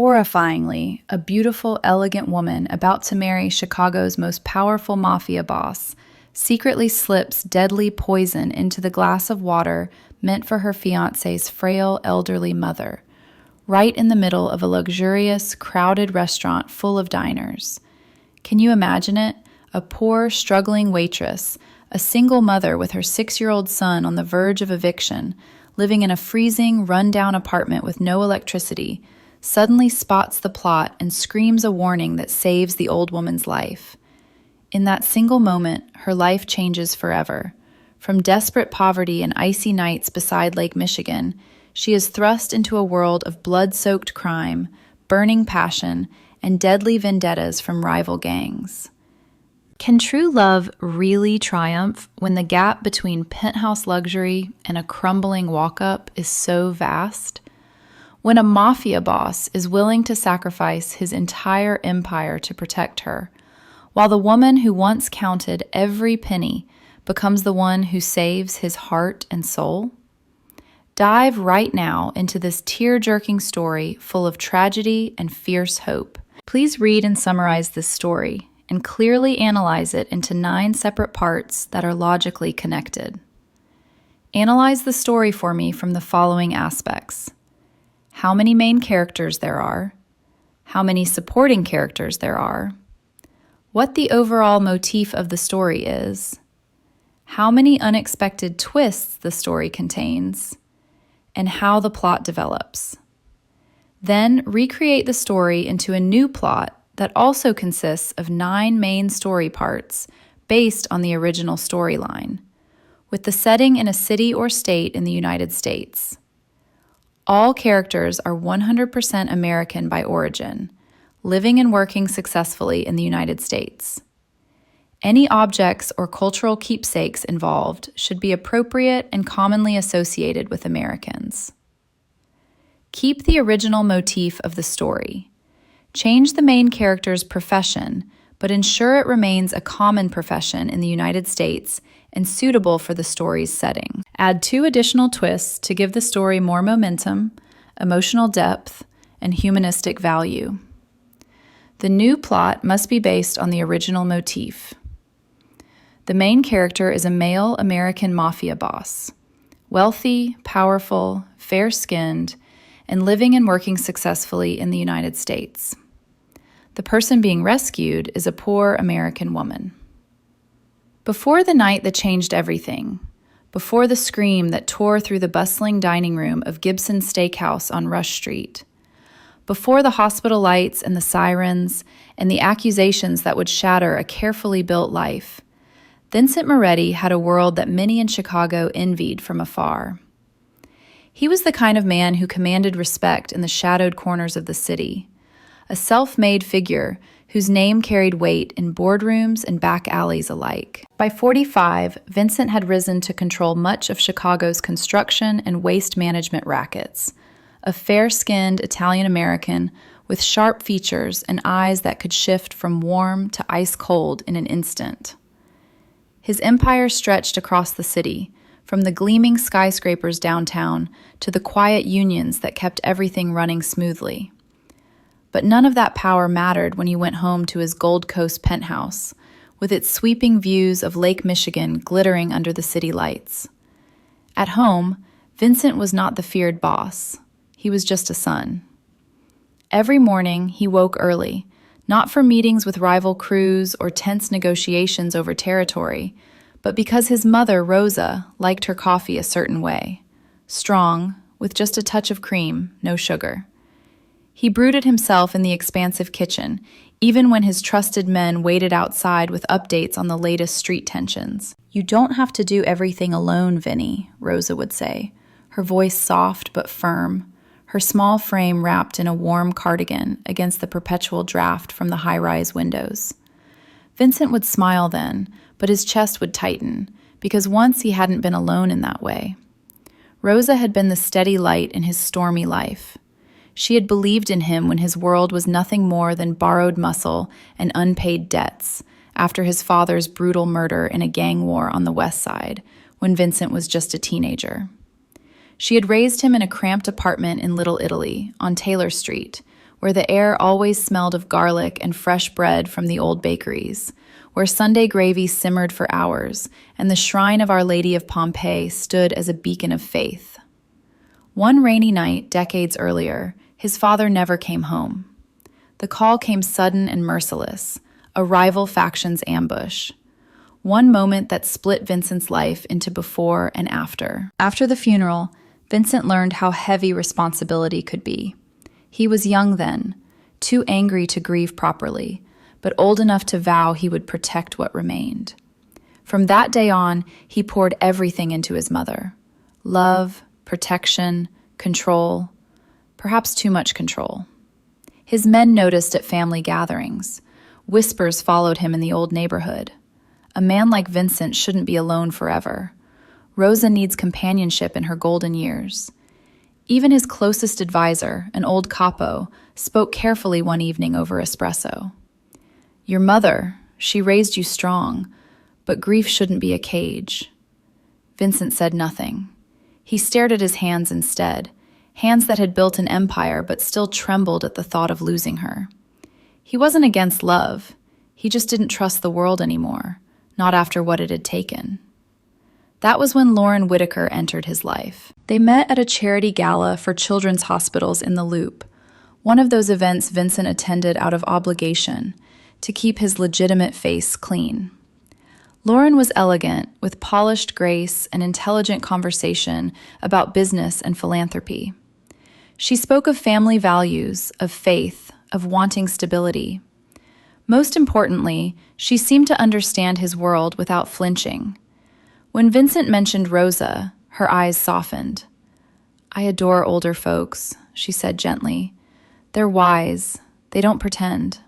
Horrifyingly, a beautiful, elegant woman about to marry Chicago's most powerful mafia boss secretly slips deadly poison into the glass of water meant for her fiancé's frail, elderly mother, right in the middle of a luxurious, crowded restaurant full of diners. Can you imagine it? A poor, struggling waitress, a single mother with her 6-year-old son on the verge of eviction, living in a freezing, run-down apartment with no electricity, suddenly spots the plot and screams a warning that saves the old woman's life. In that single moment, her life changes forever. From desperate poverty and icy nights beside Lake Michigan, she is thrust into a world of blood-soaked crime, burning passion, and deadly vendettas from rival gangs. Can true love really triumph when the gap between penthouse luxury and a crumbling walk-up is so vast? When a mafia boss is willing to sacrifice his entire empire to protect her, while the woman who once counted every penny becomes the one who saves his heart and soul? Dive right now into this tear-jerking story full of tragedy and fierce hope. Please read and summarize this story and clearly analyze it into 9 separate parts that are logically connected. Analyze the story for me from the following aspects: how many main characters there are, how many supporting characters there are, what the overall motif of the story is, how many unexpected twists the story contains, and how the plot develops. Then recreate the story into a new plot that also consists of 9 main story parts based on the original storyline, with the setting in a city or state in the United States. All characters are 100% American by origin, living and working successfully in the United States. Any objects or cultural keepsakes involved should be appropriate and commonly associated with Americans. Keep the original motif of the story. Change the main character's profession, but ensure it remains a common profession in the United States and suitable for the story's setting. Add 2 additional twists to give the story more momentum, emotional depth, and humanistic value. The new plot must be based on the original motif. The main character is a male American mafia boss, wealthy, powerful, fair-skinned, and living and working successfully in the United States. The person being rescued is a poor American woman. Before the night that changed everything, before the scream that tore through the bustling dining room of Gibson's Steakhouse on Rush Street, before the hospital lights and the sirens and the accusations that would shatter a carefully built life, Vincent Moretti had a world that many in Chicago envied from afar. He was the kind of man who commanded respect in the shadowed corners of the city, a self-made figure whose name carried weight in boardrooms and back alleys alike. By 45, Vincent had risen to control much of Chicago's construction and waste management rackets, a fair-skinned Italian-American with sharp features and eyes that could shift from warm to ice-cold in an instant. His empire stretched across the city, from the gleaming skyscrapers downtown to the quiet unions that kept everything running smoothly. But none of that power mattered when he went home to his Gold Coast penthouse, with its sweeping views of Lake Michigan glittering under the city lights. At home, Vincent was not the feared boss. He was just a son. Every morning, he woke early, not for meetings with rival crews or tense negotiations over territory, but because his mother, Rosa, liked her coffee a certain way, strong, with just a touch of cream, no sugar. He brewed it himself in the expansive kitchen, even when his trusted men waited outside with updates on the latest street tensions. "You don't have to do everything alone, Vinny," Rosa would say, her voice soft but firm, her small frame wrapped in a warm cardigan against the perpetual draft from the high-rise windows. Vincent would smile then, but his chest would tighten, because once he hadn't been alone in that way. Rosa had been the steady light in his stormy life. She had believed in him when his world was nothing more than borrowed muscle and unpaid debts, after his father's brutal murder in a gang war on the West Side, when Vincent was just a teenager. She had raised him in a cramped apartment in Little Italy, on Taylor Street, where the air always smelled of garlic and fresh bread from the old bakeries, where Sunday gravy simmered for hours, and the shrine of Our Lady of Pompeii stood as a beacon of faith. One rainy night, decades earlier, his father never came home. The call came sudden and merciless, a rival faction's ambush. One moment that split Vincent's life into before and after. After the funeral, Vincent learned how heavy responsibility could be. He was young then, too angry to grieve properly, but old enough to vow he would protect what remained. From that day on, he poured everything into his mother. Love, protection, control, perhaps too much control. His men noticed at family gatherings. Whispers followed him in the old neighborhood. A man like Vincent shouldn't be alone forever. Rosa needs companionship in her golden years. Even his closest advisor, an old capo, spoke carefully one evening over espresso. "Your mother, she raised you strong, but grief shouldn't be a cage." Vincent said nothing. He stared at his hands instead, hands that had built an empire but still trembled at the thought of losing her. He wasn't against love. He just didn't trust the world anymore, not after what it had taken. That was when Lauren Whitaker entered his life. They met at a charity gala for children's hospitals in the Loop, one of those events Vincent attended out of obligation to keep his legitimate face clean. Lauren was elegant, with polished grace and intelligent conversation about business and philanthropy. She spoke of family values, of faith, of wanting stability. Most importantly, she seemed to understand his world without flinching. When Vincent mentioned Rosa, her eyes softened. "I adore older folks," she said gently. "They're wise. They don't pretend."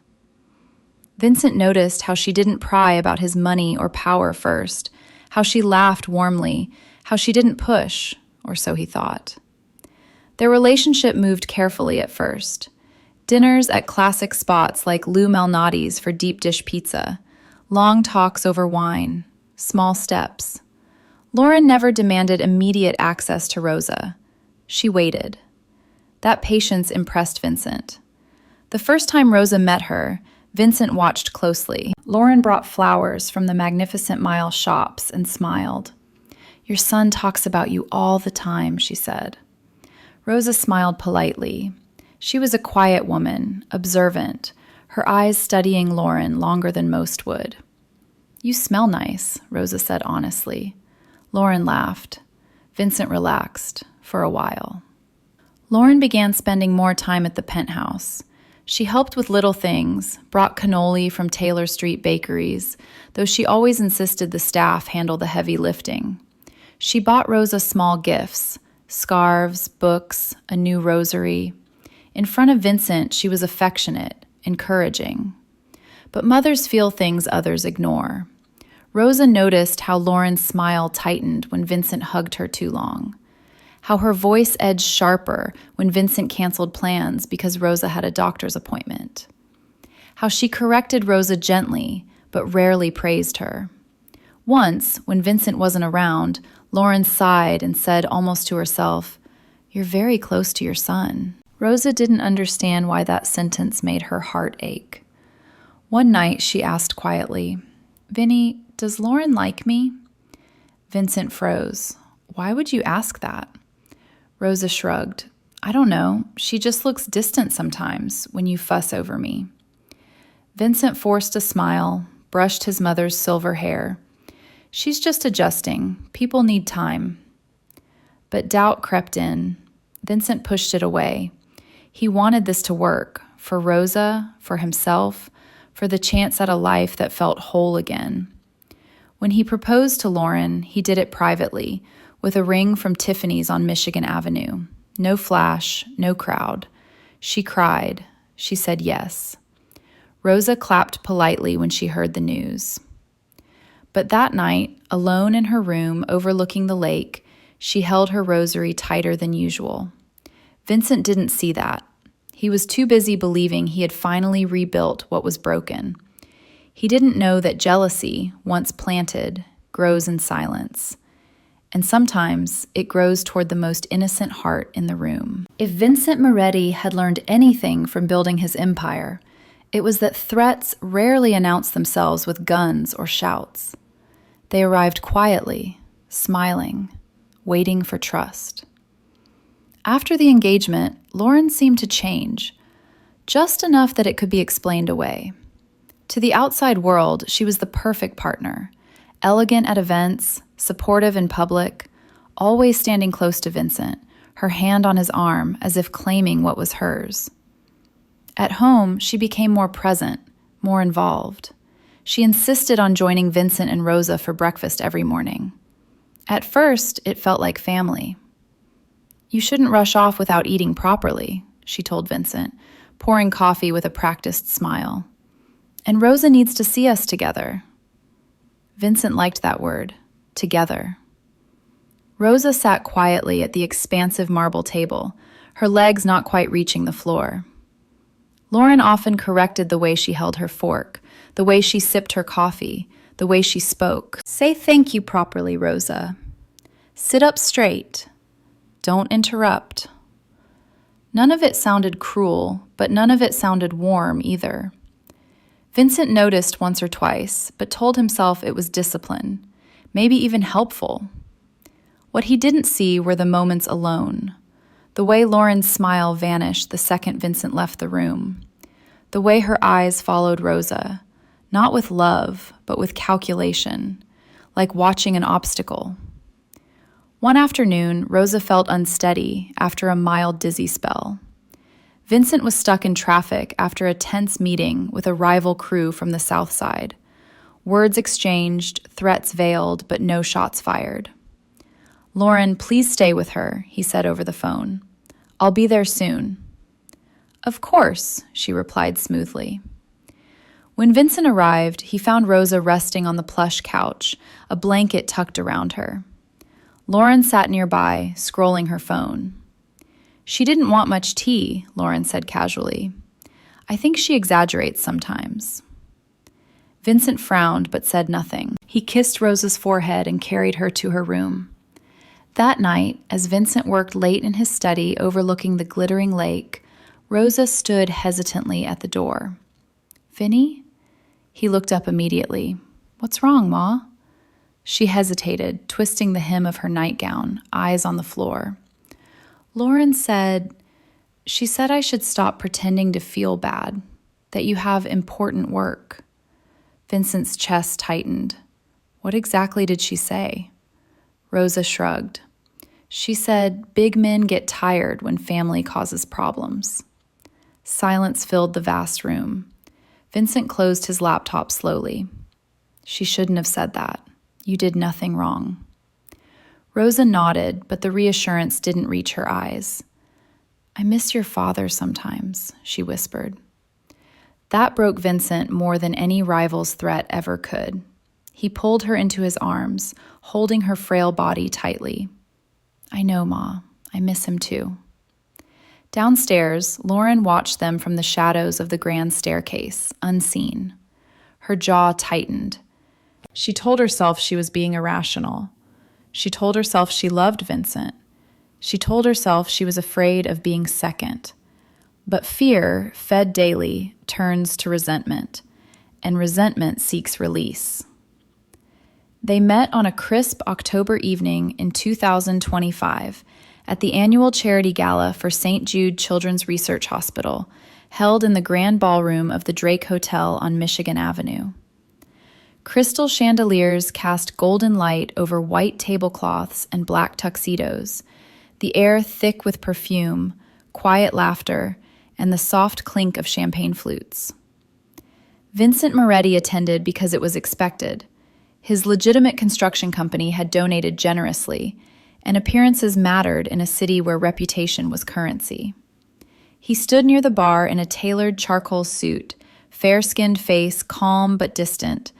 Vincent noticed how she didn't pry about his money or power first, how she laughed warmly, how she didn't push, or so he thought. Their relationship moved carefully at first. Dinners at classic spots like Lou Malnati's for deep dish pizza, long talks over wine, small steps. Lauren never demanded immediate access to Rosa. She waited. That patience impressed Vincent. The first time Rosa met her, Vincent watched closely. Lauren brought flowers from the Magnificent Mile shops and smiled. "Your son talks about you all the time," she said. Rosa smiled politely. She was a quiet woman, observant, her eyes studying Lauren longer than most would. "You smell nice," Rosa said honestly. Lauren laughed. Vincent relaxed, for a while. Lauren began spending more time at the penthouse. She helped with little things, brought cannoli from Taylor Street bakeries, though she always insisted the staff handle the heavy lifting. She bought Rosa small gifts, scarves, books, a new rosary. In front of Vincent, she was affectionate, encouraging. But mothers feel things others ignore. Rosa noticed how Lauren's smile tightened when Vincent hugged her too long, how her voice edged sharper when Vincent canceled plans because Rosa had a doctor's appointment, how she corrected Rosa gently but rarely praised her. Once, when Vincent wasn't around, Lauren sighed and said almost to herself, "You're very close to your son." Rosa didn't understand why that sentence made her heart ache. One night she asked quietly, "Vinny, does Lauren like me?" Vincent froze. "Why would you ask that?" Rosa shrugged. "I don't know. She just looks distant sometimes when you fuss over me." Vincent forced a smile, brushed his mother's silver hair. "She's just adjusting. People need time." But doubt crept in. Vincent pushed it away. He wanted this to work, for Rosa, for himself, for the chance at a life that felt whole again. When he proposed to Lauren, he did it privately, with a ring from Tiffany's on Michigan Avenue. No flash, no crowd. She cried. She said yes. Rosa clapped politely when she heard the news. But that night, alone in her room overlooking the lake, she held her rosary tighter than usual. Vincent didn't see that. He was too busy believing he had finally rebuilt what was broken. He didn't know that jealousy, once planted, grows in silence. and sometimes it grows toward the most innocent heart in the room. If Vincent Moretti had learned anything from building his empire, it was that threats rarely announced themselves with guns or shouts. They arrived quietly, smiling, waiting for trust. After the engagement, Lauren seemed to change, just enough that it could be explained away. To the outside world, she was the perfect partner, elegant at events, supportive in public, always standing close to Vincent, her hand on his arm as if claiming what was hers. At home, she became more present, more involved. She insisted on joining Vincent and Rosa for breakfast every morning. At first, it felt like family. "You shouldn't rush off without eating properly," she told Vincent, pouring coffee with a practiced smile. "And Rosa needs to see us together." Vincent liked that word, together. Rosa sat quietly at the expansive marble table, her legs not quite reaching the floor. Lauren often corrected the way she held her fork, the way she sipped her coffee, the way she spoke. "Say thank you properly, Rosa. Sit up straight. Don't interrupt." None of it sounded cruel, but none of it sounded warm either. Vincent noticed once or twice, but told himself it was discipline, maybe even helpful. What he didn't see were the moments alone. The way Lauren's smile vanished the second Vincent left the room. The way her eyes followed Rosa, not with love, but with calculation, like watching an obstacle. One afternoon, Rosa felt unsteady after a mild dizzy spell. Vincent was stuck in traffic after a tense meeting with a rival crew from the South Side. Words exchanged, threats veiled, but no shots fired. "Lauren, please stay with her," he said over the phone. "I'll be there soon." "Of course," she replied smoothly. When Vincent arrived, he found Rosa resting on the plush couch, a blanket tucked around her. Lauren sat nearby, scrolling her phone. "She didn't want much tea," Lauren said casually. "I think she exaggerates sometimes." Vincent frowned but said nothing. He kissed Rosa's forehead and carried her to her room. That night, as Vincent worked late in his study overlooking the glittering lake, Rosa stood hesitantly at the door. "Vinny?" He looked up immediately. "What's wrong, Ma?" She hesitated, twisting the hem of her nightgown, eyes on the floor. "Lauren said, she said I should stop pretending to feel bad, that you have important work." Vincent's chest tightened. What exactly did she say? Rosa shrugged. "She said big men get tired when family causes problems." Silence filled the vast room. Vincent closed his laptop slowly. "She shouldn't have said that. You did nothing wrong." Rosa nodded, but the reassurance didn't reach her eyes. "I miss your father sometimes," she whispered. That broke Vincent more than any rival's threat ever could. He pulled her into his arms, holding her frail body tightly. "I know, Ma. I miss him too." Downstairs, Lauren watched them from the shadows of the grand staircase, unseen. Her jaw tightened. She told herself she was being irrational. She told herself she loved Vincent. She told herself she was afraid of being second. But fear, fed daily, turns to resentment, and resentment seeks release. They met on a crisp October evening in 2025 at the annual charity gala for St. Jude Children's Research Hospital, held in the grand ballroom of the Drake Hotel on Michigan Avenue. Crystal chandeliers cast golden light over white tablecloths and black tuxedos, the air thick with perfume, quiet laughter, and the soft clink of champagne flutes. Vincent Moretti attended because it was expected. His legitimate construction company had donated generously, and appearances mattered in a city where reputation was currency. He stood near the bar in a tailored charcoal suit, fair-skinned face calm but distant,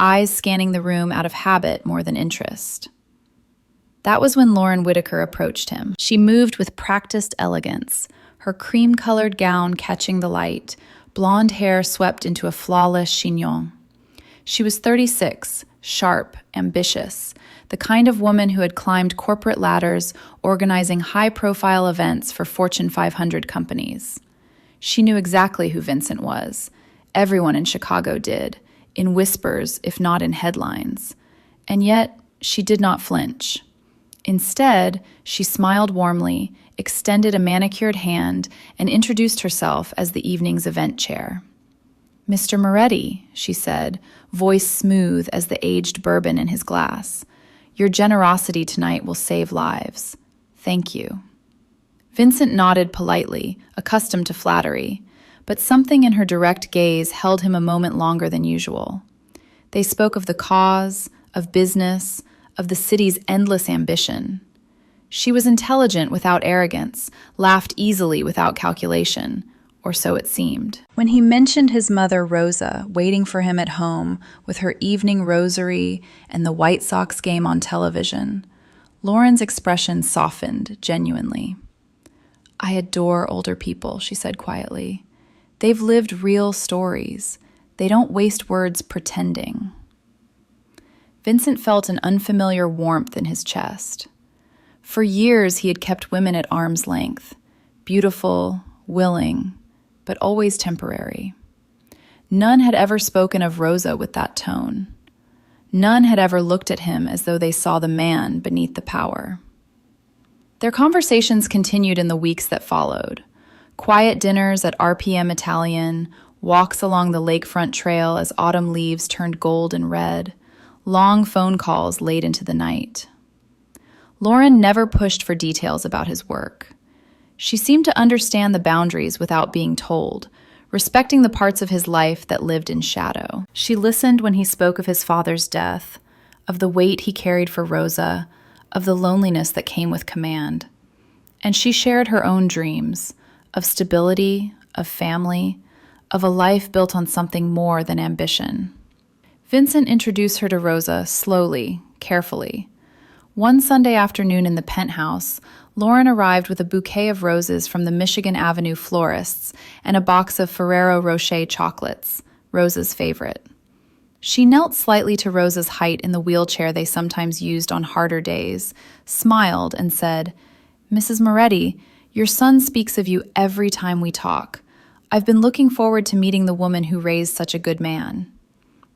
eyes scanning the room out of habit more than interest. That was when Lauren Whitaker approached him. She moved with practiced elegance, her cream-colored gown catching the light, blonde hair swept into a flawless chignon. She was 36, sharp, ambitious, the kind of woman who had climbed corporate ladders organizing high-profile events for Fortune 500 companies. She knew exactly who Vincent was. Everyone in Chicago did, in whispers, if not in headlines. And yet, she did not flinch. Instead, she smiled warmly, extended a manicured hand, and introduced herself as the evening's event chair. "Mr. Moretti," she said, voice smooth as the aged bourbon in his glass. "Your generosity tonight will save lives. Thank you." Vincent nodded politely, accustomed to flattery, but something in her direct gaze held him a moment longer than usual. They spoke of the cause, of business, of the city's endless ambition. She was intelligent without arrogance, laughed easily without calculation, or so it seemed. When he mentioned his mother, Rosa, waiting for him at home with her evening rosary and the White Sox game on television, Lauren's expression softened genuinely. "I adore older people," she said quietly. "They've lived real stories. They don't waste words pretending." Vincent felt an unfamiliar warmth in his chest. For years, he had kept women at arm's length, beautiful, willing, but always temporary. None had ever spoken of Rosa with that tone. None had ever looked at him as though they saw the man beneath the power. Their conversations continued in the weeks that followed. Quiet dinners at RPM Italian, walks along the lakefront trail as autumn leaves turned gold and red, long phone calls late into the night. Lauren never pushed for details about his work. She seemed to understand the boundaries without being told, respecting the parts of his life that lived in shadow. She listened when he spoke of his father's death, of the weight he carried for Rosa, of the loneliness that came with command. And she shared her own dreams, of stability, of family, of a life built on something more than ambition. Vincent introduced her to Rosa slowly, carefully. One Sunday afternoon in the penthouse, Lauren arrived with a bouquet of roses from the Michigan Avenue florists and a box of Ferrero Rocher chocolates, Rosa's favorite. She knelt slightly to Rosa's height in the wheelchair they sometimes used on harder days, smiled, and said, "Mrs. Moretti, your son speaks of you every time we talk. I've been looking forward to meeting the woman who raised such a good man."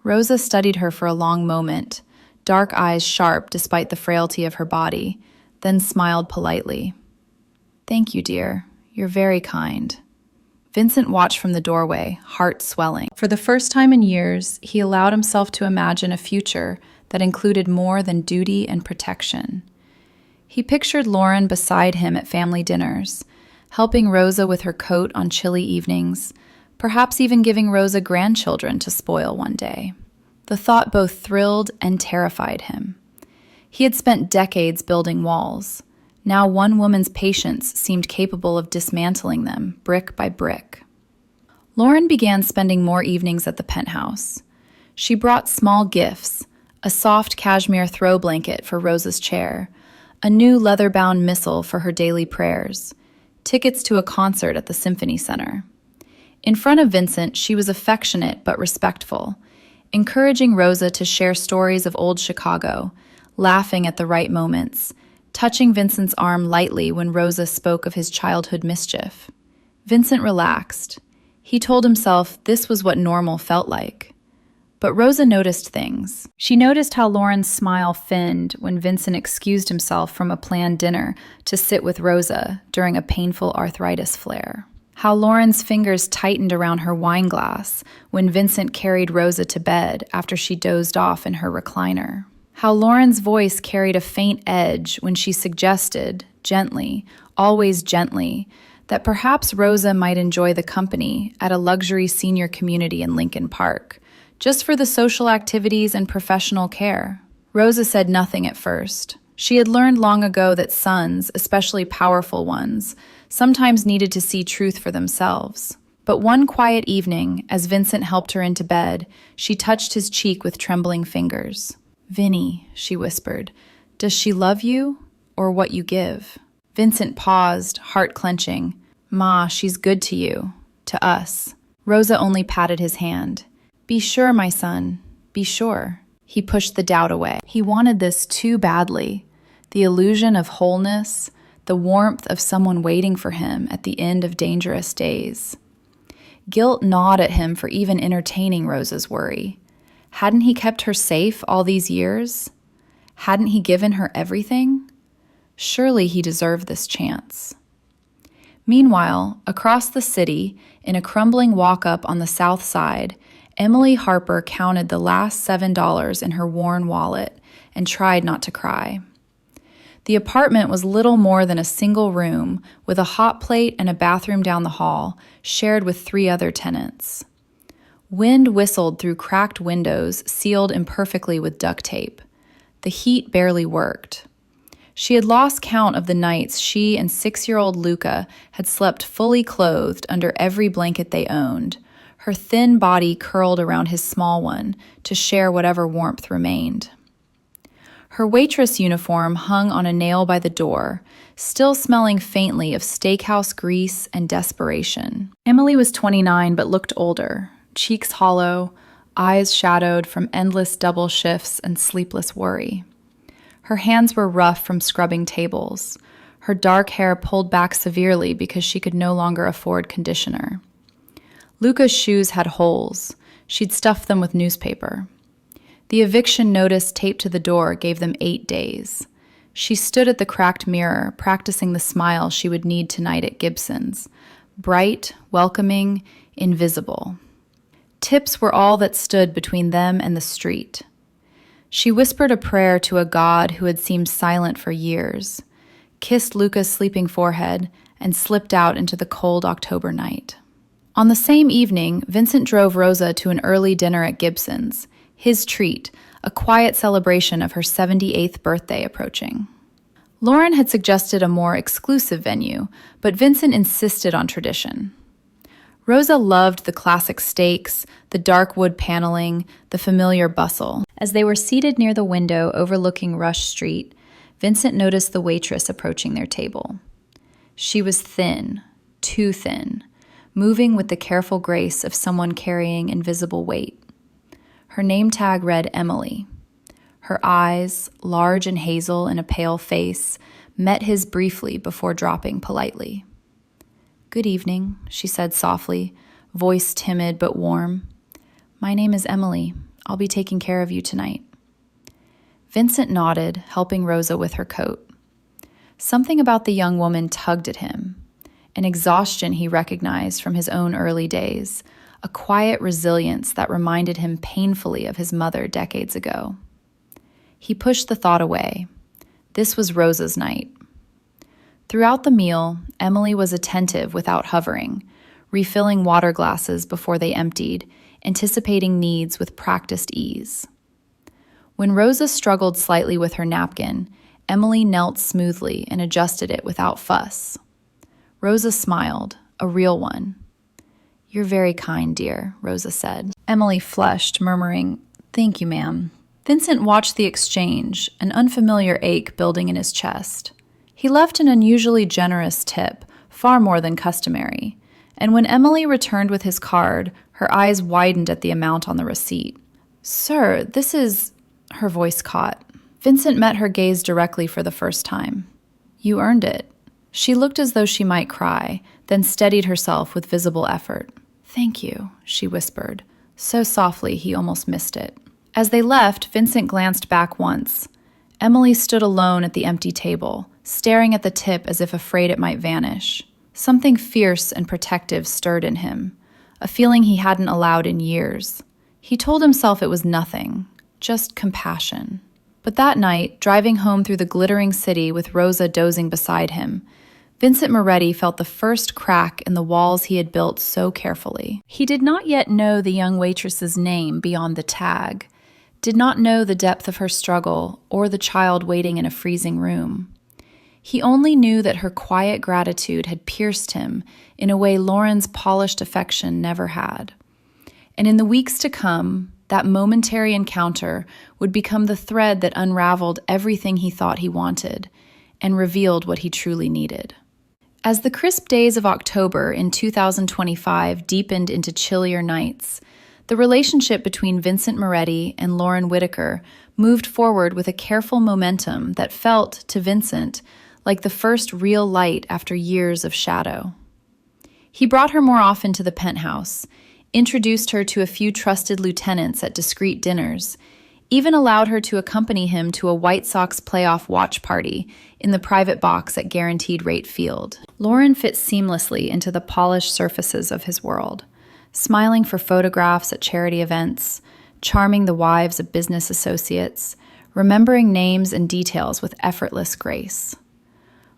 Rosa studied her for a long moment, dark eyes sharp despite the frailty of her body, then smiled politely. "Thank you, dear. You're very kind." Vincent watched from the doorway, heart swelling. For the first time in years, he allowed himself to imagine a future that included more than duty and protection. He pictured Lauren beside him at family dinners, helping Rosa with her coat on chilly evenings, perhaps even giving Rosa grandchildren to spoil one day. The thought both thrilled and terrified him. He had spent decades building walls. Now one woman's patience seemed capable of dismantling them, brick by brick. Lauren began spending more evenings at the penthouse. She brought small gifts, a soft cashmere throw blanket for Rosa's chair, a new leather-bound missal for her daily prayers, tickets to a concert at the Symphony Center. In front of Vincent, she was affectionate but respectful, encouraging Rosa to share stories of old Chicago, laughing at the right moments, touching Vincent's arm lightly when Rosa spoke of his childhood mischief. Vincent relaxed. He told himself this was what normal felt like. But Rosa noticed things. She noticed how Lauren's smile thinned when Vincent excused himself from a planned dinner to sit with Rosa during a painful arthritis flare. How Lauren's fingers tightened around her wine glass when Vincent carried Rosa to bed after she dozed off in her recliner. How Lauren's voice carried a faint edge when she suggested, gently, always gently, that perhaps Rosa might enjoy the company at a luxury senior community in Lincoln Park, just for the social activities and professional care. Rosa said nothing at first. She had learned long ago that sons, especially powerful ones, sometimes needed to see truth for themselves. But one quiet evening, as Vincent helped her into bed, she touched his cheek with trembling fingers. "Vinny," she whispered, "does she love you or what you give?" Vincent paused, heart clenching. "Ma, she's good to you, to us." Rosa only patted his hand. "Be sure, my son, be sure." He pushed the doubt away. He wanted this too badly. The illusion of wholeness, the warmth of someone waiting for him at the end of dangerous days. Guilt gnawed at him for even entertaining Rosa's worry. Hadn't he kept her safe all these years? Hadn't he given her everything? Surely he deserved this chance. Meanwhile, across the city, in a crumbling walk-up on the south side, Emily Harper counted the last $7 in her worn wallet and tried not to cry. The apartment was little more than a single room with a hot plate and a bathroom down the hall, shared with 3 other tenants. Wind whistled through cracked windows sealed imperfectly with duct tape. The heat barely worked. She had lost count of the nights she and 6-year-old Luca had slept fully clothed under every blanket they owned, her thin body curled around his small one to share whatever warmth remained. Her waitress uniform hung on a nail by the door, still smelling faintly of steakhouse grease and desperation. Emily was 29 but looked older, cheeks hollow, eyes shadowed from endless double shifts and sleepless worry. Her hands were rough from scrubbing tables, her dark hair pulled back severely because she could no longer afford conditioner. Luca's shoes had holes. She'd stuffed them with newspaper. The eviction notice taped to the door gave them 8 days. She stood at the cracked mirror, practicing the smile she would need tonight at Gibson's. Bright, welcoming, invisible. Tips were all that stood between them and the street. She whispered a prayer to a God who had seemed silent for years, kissed Luca's sleeping forehead, and slipped out into the cold October night. On the same evening, Vincent drove Rosa to an early dinner at Gibson's, his treat, a quiet celebration of her 78th birthday approaching. Lauren had suggested a more exclusive venue, but Vincent insisted on tradition. Rosa loved the classic steaks, the dark wood paneling, the familiar bustle. As they were seated near the window overlooking Rush Street, Vincent noticed the waitress approaching their table. She was thin, too thin, moving with the careful grace of someone carrying invisible weight. Her name tag read Emily. Her eyes, large and hazel in a pale face, met his briefly before dropping politely. "Good evening," she said softly, voice timid but warm. "My name is Emily. I'll be taking care of you tonight." Vincent nodded, helping Rosa with her coat. Something about the young woman tugged at him. An exhaustion he recognized from his own early days, a quiet resilience that reminded him painfully of his mother decades ago. He pushed the thought away. This was Rosa's night. Throughout the meal, Emily was attentive without hovering, refilling water glasses before they emptied, anticipating needs with practiced ease. When Rosa struggled slightly with her napkin, Emily knelt smoothly and adjusted it without fuss. Rosa smiled, a real one. "You're very kind, dear," Rosa said. Emily flushed, murmuring, "Thank you, ma'am." Vincent watched the exchange, an unfamiliar ache building in his chest. He left an unusually generous tip, far more than customary, and when Emily returned with his card, her eyes widened at the amount on the receipt. "Sir, this is—" her voice caught. Vincent met her gaze directly for the first time. "You earned it." She looked as though she might cry, then steadied herself with visible effort. "Thank you," she whispered, so softly he almost missed it. As they left, Vincent glanced back once. Emily stood alone at the empty table, staring at the tip as if afraid it might vanish. Something fierce and protective stirred in him, a feeling he hadn't allowed in years. He told himself it was nothing, just compassion. But that night, driving home through the glittering city with Rosa dozing beside him, Vincent Moretti felt the first crack in the walls he had built so carefully. He did not yet know the young waitress's name beyond the tag, did not know the depth of her struggle or the child waiting in a freezing room. He only knew that her quiet gratitude had pierced him in a way Lauren's polished affection never had. And in the weeks to come, that momentary encounter would become the thread that unraveled everything he thought he wanted and revealed what he truly needed. As the crisp days of October in 2025 deepened into chillier nights, The relationship between Vincent Moretti and Lauren Whitaker moved forward with a careful momentum that felt, to Vincent, like the first real light after years of shadow. He brought her more often to the penthouse, introduced her to a few trusted lieutenants at discreet dinners, even allowed her to accompany him to a White Sox playoff watch party in the private box at Guaranteed Rate Field. Lauren fit seamlessly into the polished surfaces of his world, smiling for photographs at charity events, charming the wives of business associates, remembering names and details with effortless grace.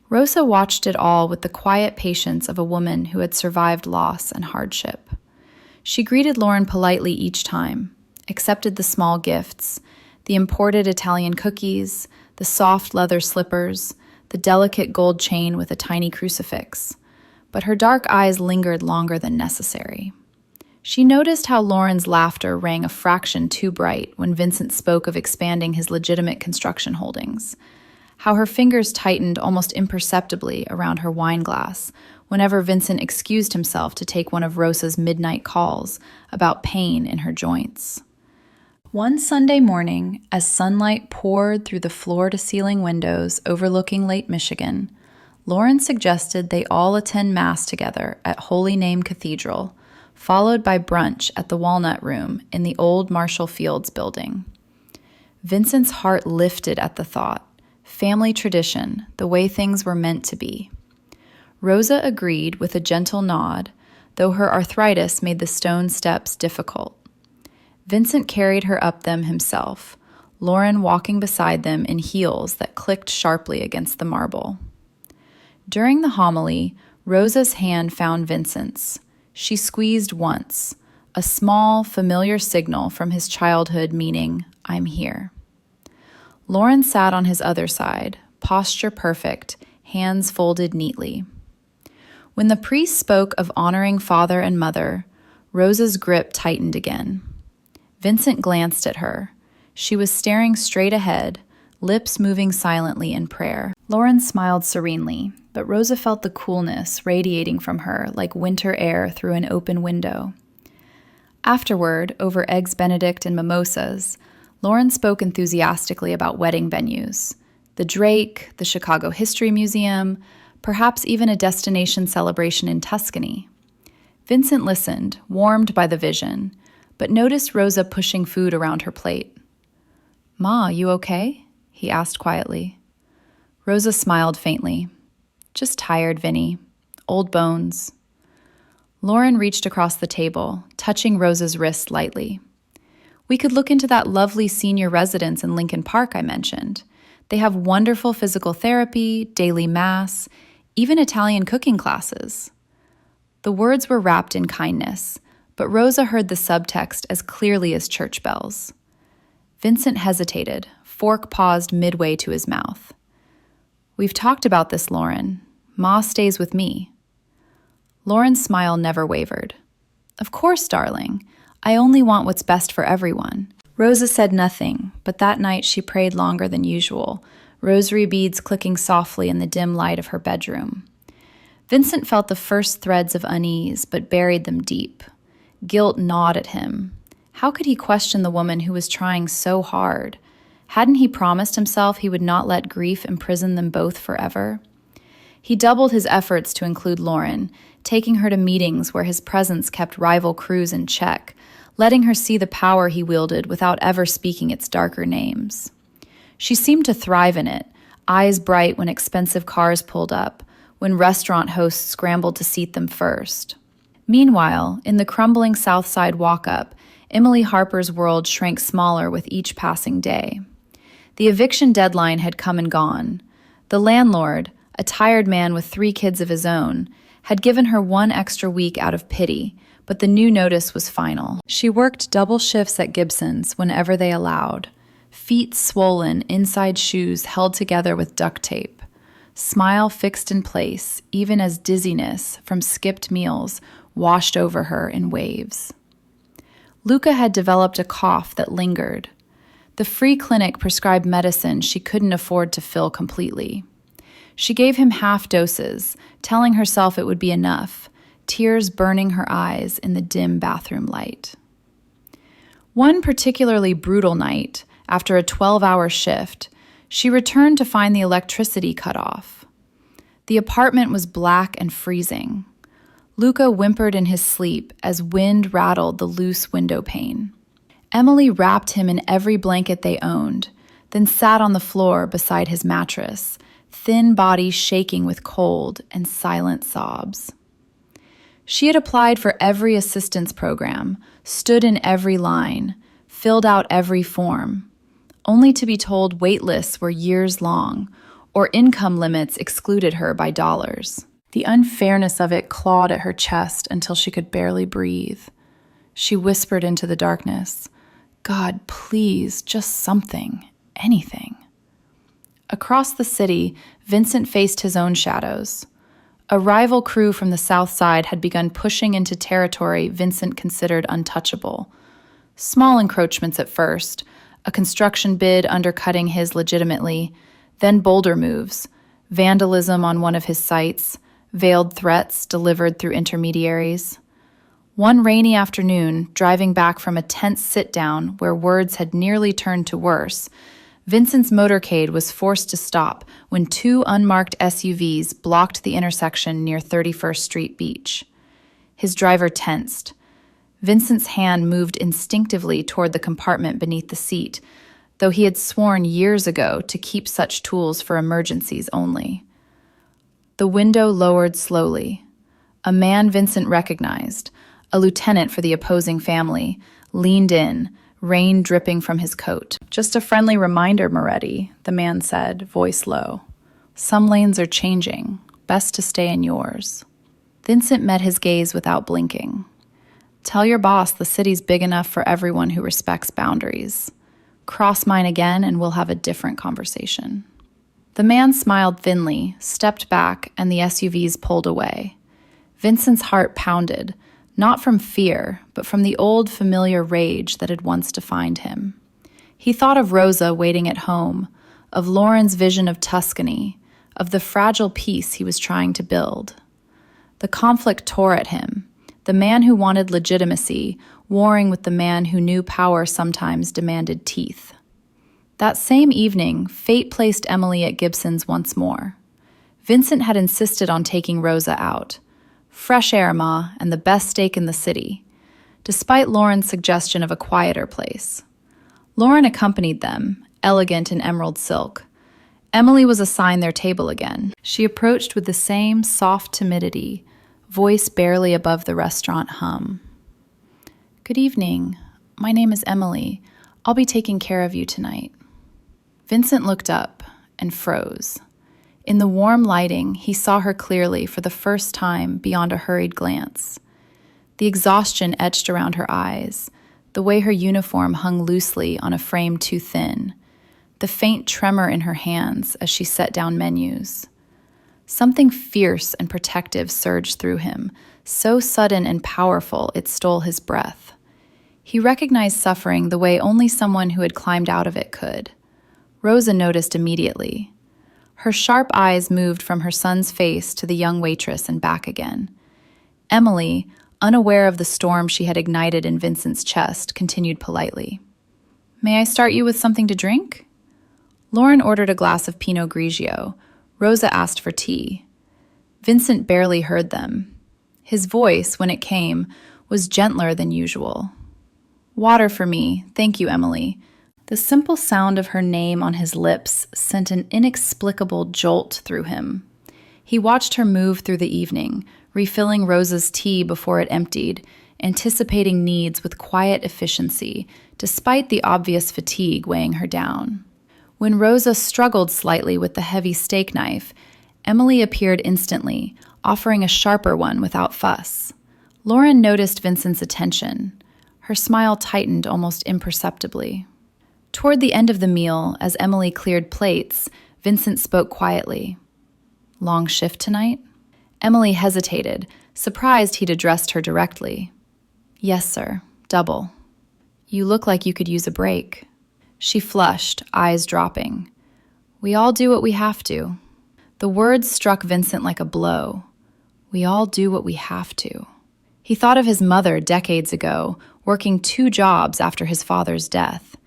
Rosa watched it all with the quiet patience of a woman who had survived loss and hardship. She greeted Lauren politely each time, accepted the small gifts, the imported Italian cookies, the soft leather slippers, the delicate gold chain with a tiny crucifix, but her dark eyes lingered longer than necessary. She noticed how Lauren's laughter rang a fraction too bright when Vincent spoke of expanding his legitimate construction holdings, how her fingers tightened almost imperceptibly around her wine glass whenever Vincent excused himself to take one of Rosa's midnight calls about pain in her joints. One Sunday morning, as sunlight poured through the floor-to-ceiling windows overlooking Lake Michigan, Lauren suggested they all attend Mass together at Holy Name Cathedral, followed by brunch at the Walnut Room in the old Marshall Fields building. Vincent's heart lifted at the thought. Family tradition, the way things were meant to be. Rosa agreed with a gentle nod, though her arthritis made the stone steps difficult. Vincent carried her up them himself, Lauren walking beside them in heels that clicked sharply against the marble. During the homily, Rosa's hand found Vincent's. She squeezed once, a small, familiar signal from his childhood meaning, "I'm here." Lauren sat on his other side, posture perfect, hands folded neatly. When the priest spoke of honoring father and mother, Rosa's grip tightened again. Vincent glanced at her. She was staring straight ahead, lips moving silently in prayer. Lauren smiled serenely, but Rosa felt the coolness radiating from her like winter air through an open window. Afterward, over Eggs Benedict and mimosas, Lauren spoke enthusiastically about wedding venues, the Drake, the Chicago History Museum, perhaps even a destination celebration in Tuscany. Vincent listened, warmed by the vision, but noticed Rosa pushing food around her plate. "Ma, you okay?" he asked quietly. Rosa smiled faintly. "Just tired, Vinny. Old bones." Lauren reached across the table, touching Rosa's wrist lightly. "We could look into that lovely senior residence in Lincoln Park I mentioned. They have wonderful physical therapy, daily mass, even Italian cooking classes." The words were wrapped in kindness, but Rosa heard the subtext as clearly as church bells. Vincent hesitated, fork paused midway to his mouth. "We've talked about this, Lauren. Ma stays with me." Lauren's smile never wavered. "Of course, darling. I only want what's best for everyone." Rosa said nothing, but that night she prayed longer than usual, rosary beads clicking softly in the dim light of her bedroom. Vincent felt the first threads of unease, but buried them deep. Guilt gnawed at him. How could he question the woman who was trying so hard? Hadn't he promised himself he would not let grief imprison them both forever? He doubled his efforts to include Lauren, taking her to meetings where his presence kept rival crews in check, letting her see the power he wielded without ever speaking its darker names. She seemed to thrive in it, eyes bright when expensive cars pulled up, when restaurant hosts scrambled to seat them first. Meanwhile, in the crumbling South Side walk-up, Emily Harper's world shrank smaller with each passing day. The eviction deadline had come and gone. The landlord, a tired man with 3 kids of his own, had given her 1 extra week out of pity, but the new notice was final. She worked double shifts at Gibson's whenever they allowed, feet swollen, inside shoes held together with duct tape, smile fixed in place, even as dizziness from skipped meals washed over her in waves. Luca had developed a cough that lingered. The free clinic prescribed medicine she couldn't afford to fill completely. She gave him half doses, telling herself it would be enough, tears burning her eyes in the dim bathroom light. One particularly brutal night, after a 12-hour shift, she returned to find the electricity cut off. The apartment was black and freezing. Luca whimpered in his sleep as wind rattled the loose window pane. Emily wrapped him in every blanket they owned, then sat on the floor beside his mattress, thin body shaking with cold and silent sobs. She had applied for every assistance program, stood in every line, filled out every form, only to be told wait lists were years long or income limits excluded her by dollars. The unfairness of it clawed at her chest until she could barely breathe. She whispered into the darkness, "God, please, just something, anything." Across the city, Vincent faced his own shadows. A rival crew from the south side had begun pushing into territory Vincent considered untouchable. Small encroachments at first, a construction bid undercutting his legitimately, then bolder moves, vandalism on one of his sites, veiled threats delivered through intermediaries. One rainy afternoon, driving back from a tense sit-down where words had nearly turned to worse, Vincent's motorcade was forced to stop when two unmarked SUVs blocked the intersection near 31st Street Beach. His driver tensed. Vincent's hand moved instinctively toward the compartment beneath the seat, though he had sworn years ago to keep such tools for emergencies only. The window lowered slowly. A man Vincent recognized, a lieutenant for the opposing family, leaned in, rain dripping from his coat. "Just a friendly reminder, Moretti," the man said, voice low. "Some lanes are changing. Best to stay in yours." Vincent met his gaze without blinking. "Tell your boss the city's big enough for everyone who respects boundaries. Cross mine again and we'll have a different conversation." The man smiled thinly, stepped back, and the SUVs pulled away. Vincent's heart pounded, not from fear, but from the old familiar rage that had once defined him. He thought of Rosa waiting at home, of Lauren's vision of Tuscany, of the fragile peace he was trying to build. The conflict tore at him, the man who wanted legitimacy, warring with the man who knew power sometimes demanded teeth. That same evening, fate placed Emily at Gibson's once more. Vincent had insisted on taking Rosa out. Fresh air, Ma, and the best steak in the city, despite Lauren's suggestion of a quieter place. Lauren accompanied them, elegant in emerald silk. Emily was assigned their table again. She approached with the same soft timidity, voice barely above the restaurant hum. "Good evening. My name is Emily. I'll be taking care of you tonight." Vincent looked up and froze. In the warm lighting, he saw her clearly for the first time beyond a hurried glance. The exhaustion etched around her eyes, the way her uniform hung loosely on a frame too thin, the faint tremor in her hands as she set down menus. Something fierce and protective surged through him, so sudden and powerful it stole his breath. He recognized suffering the way only someone who had climbed out of it could. Rosa noticed immediately. Her sharp eyes moved from her son's face to the young waitress and back again. Emily, unaware of the storm she had ignited in Vincent's chest, continued politely. "May I start you with something to drink?" Lauren ordered a glass of Pinot Grigio. Rosa asked for tea. Vincent barely heard them. His voice, when it came, was gentler than usual. "Water for me, thank you, Emily." The simple sound of her name on his lips sent an inexplicable jolt through him. He watched her move through the evening, refilling Rosa's tea before it emptied, anticipating needs with quiet efficiency, despite the obvious fatigue weighing her down. When Rosa struggled slightly with the heavy steak knife, Emily appeared instantly, offering a sharper one without fuss. Lauren noticed Vincent's attention. Her smile tightened almost imperceptibly. Toward the end of the meal, as Emily cleared plates, Vincent spoke quietly. "Long shift tonight?" Emily hesitated, surprised he'd addressed her directly. "Yes, sir. Double." "You look like you could use a break." She flushed, eyes dropping. "We all do what we have to." The words struck Vincent like a blow. "We all do what we have to." He thought of his mother decades ago, working 2 jobs after his father's death.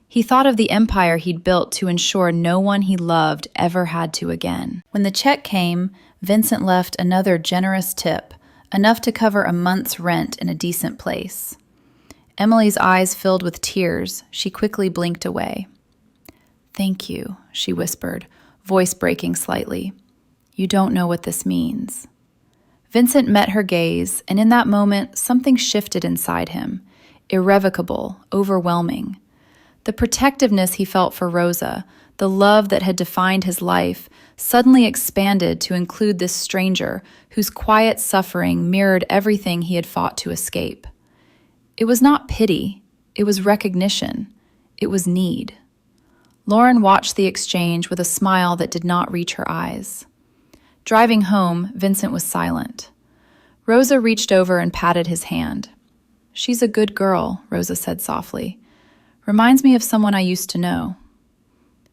He thought of the empire he'd built to ensure no one he loved ever had to again. When the check came, Vincent left another generous tip, enough to cover a month's rent in a decent place. Emily's eyes filled with tears. She quickly blinked away. "Thank you," she whispered, voice breaking slightly. "You don't know what this means." Vincent met her gaze, and in that moment, something shifted inside him. Irrevocable, overwhelming. The protectiveness he felt for Rosa, the love that had defined his life, suddenly expanded to include this stranger whose quiet suffering mirrored everything he had fought to escape. It was not pity, it was recognition, it was need. Lauren watched the exchange with a smile that did not reach her eyes. Driving home, Vincent was silent. Rosa reached over and patted his hand. "She's a good girl," Rosa said softly. "Reminds me of someone I used to know."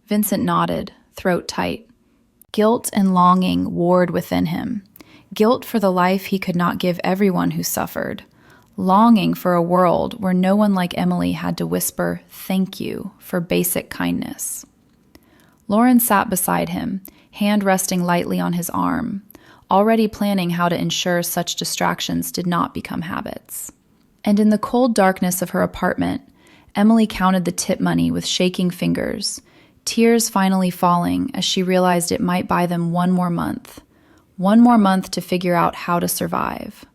Vincent nodded, throat tight. Guilt and longing warred within him. Guilt for the life he could not give everyone who suffered. Longing for a world where no one like Emily had to whisper "thank you" for basic kindness. Lauren sat beside him, hand resting lightly on his arm, already planning how to ensure such distractions did not become habits. And in the cold darkness of her apartment, Emily counted the tip money with shaking fingers, tears finally falling as she realized it might buy them one more month to figure out how to survive.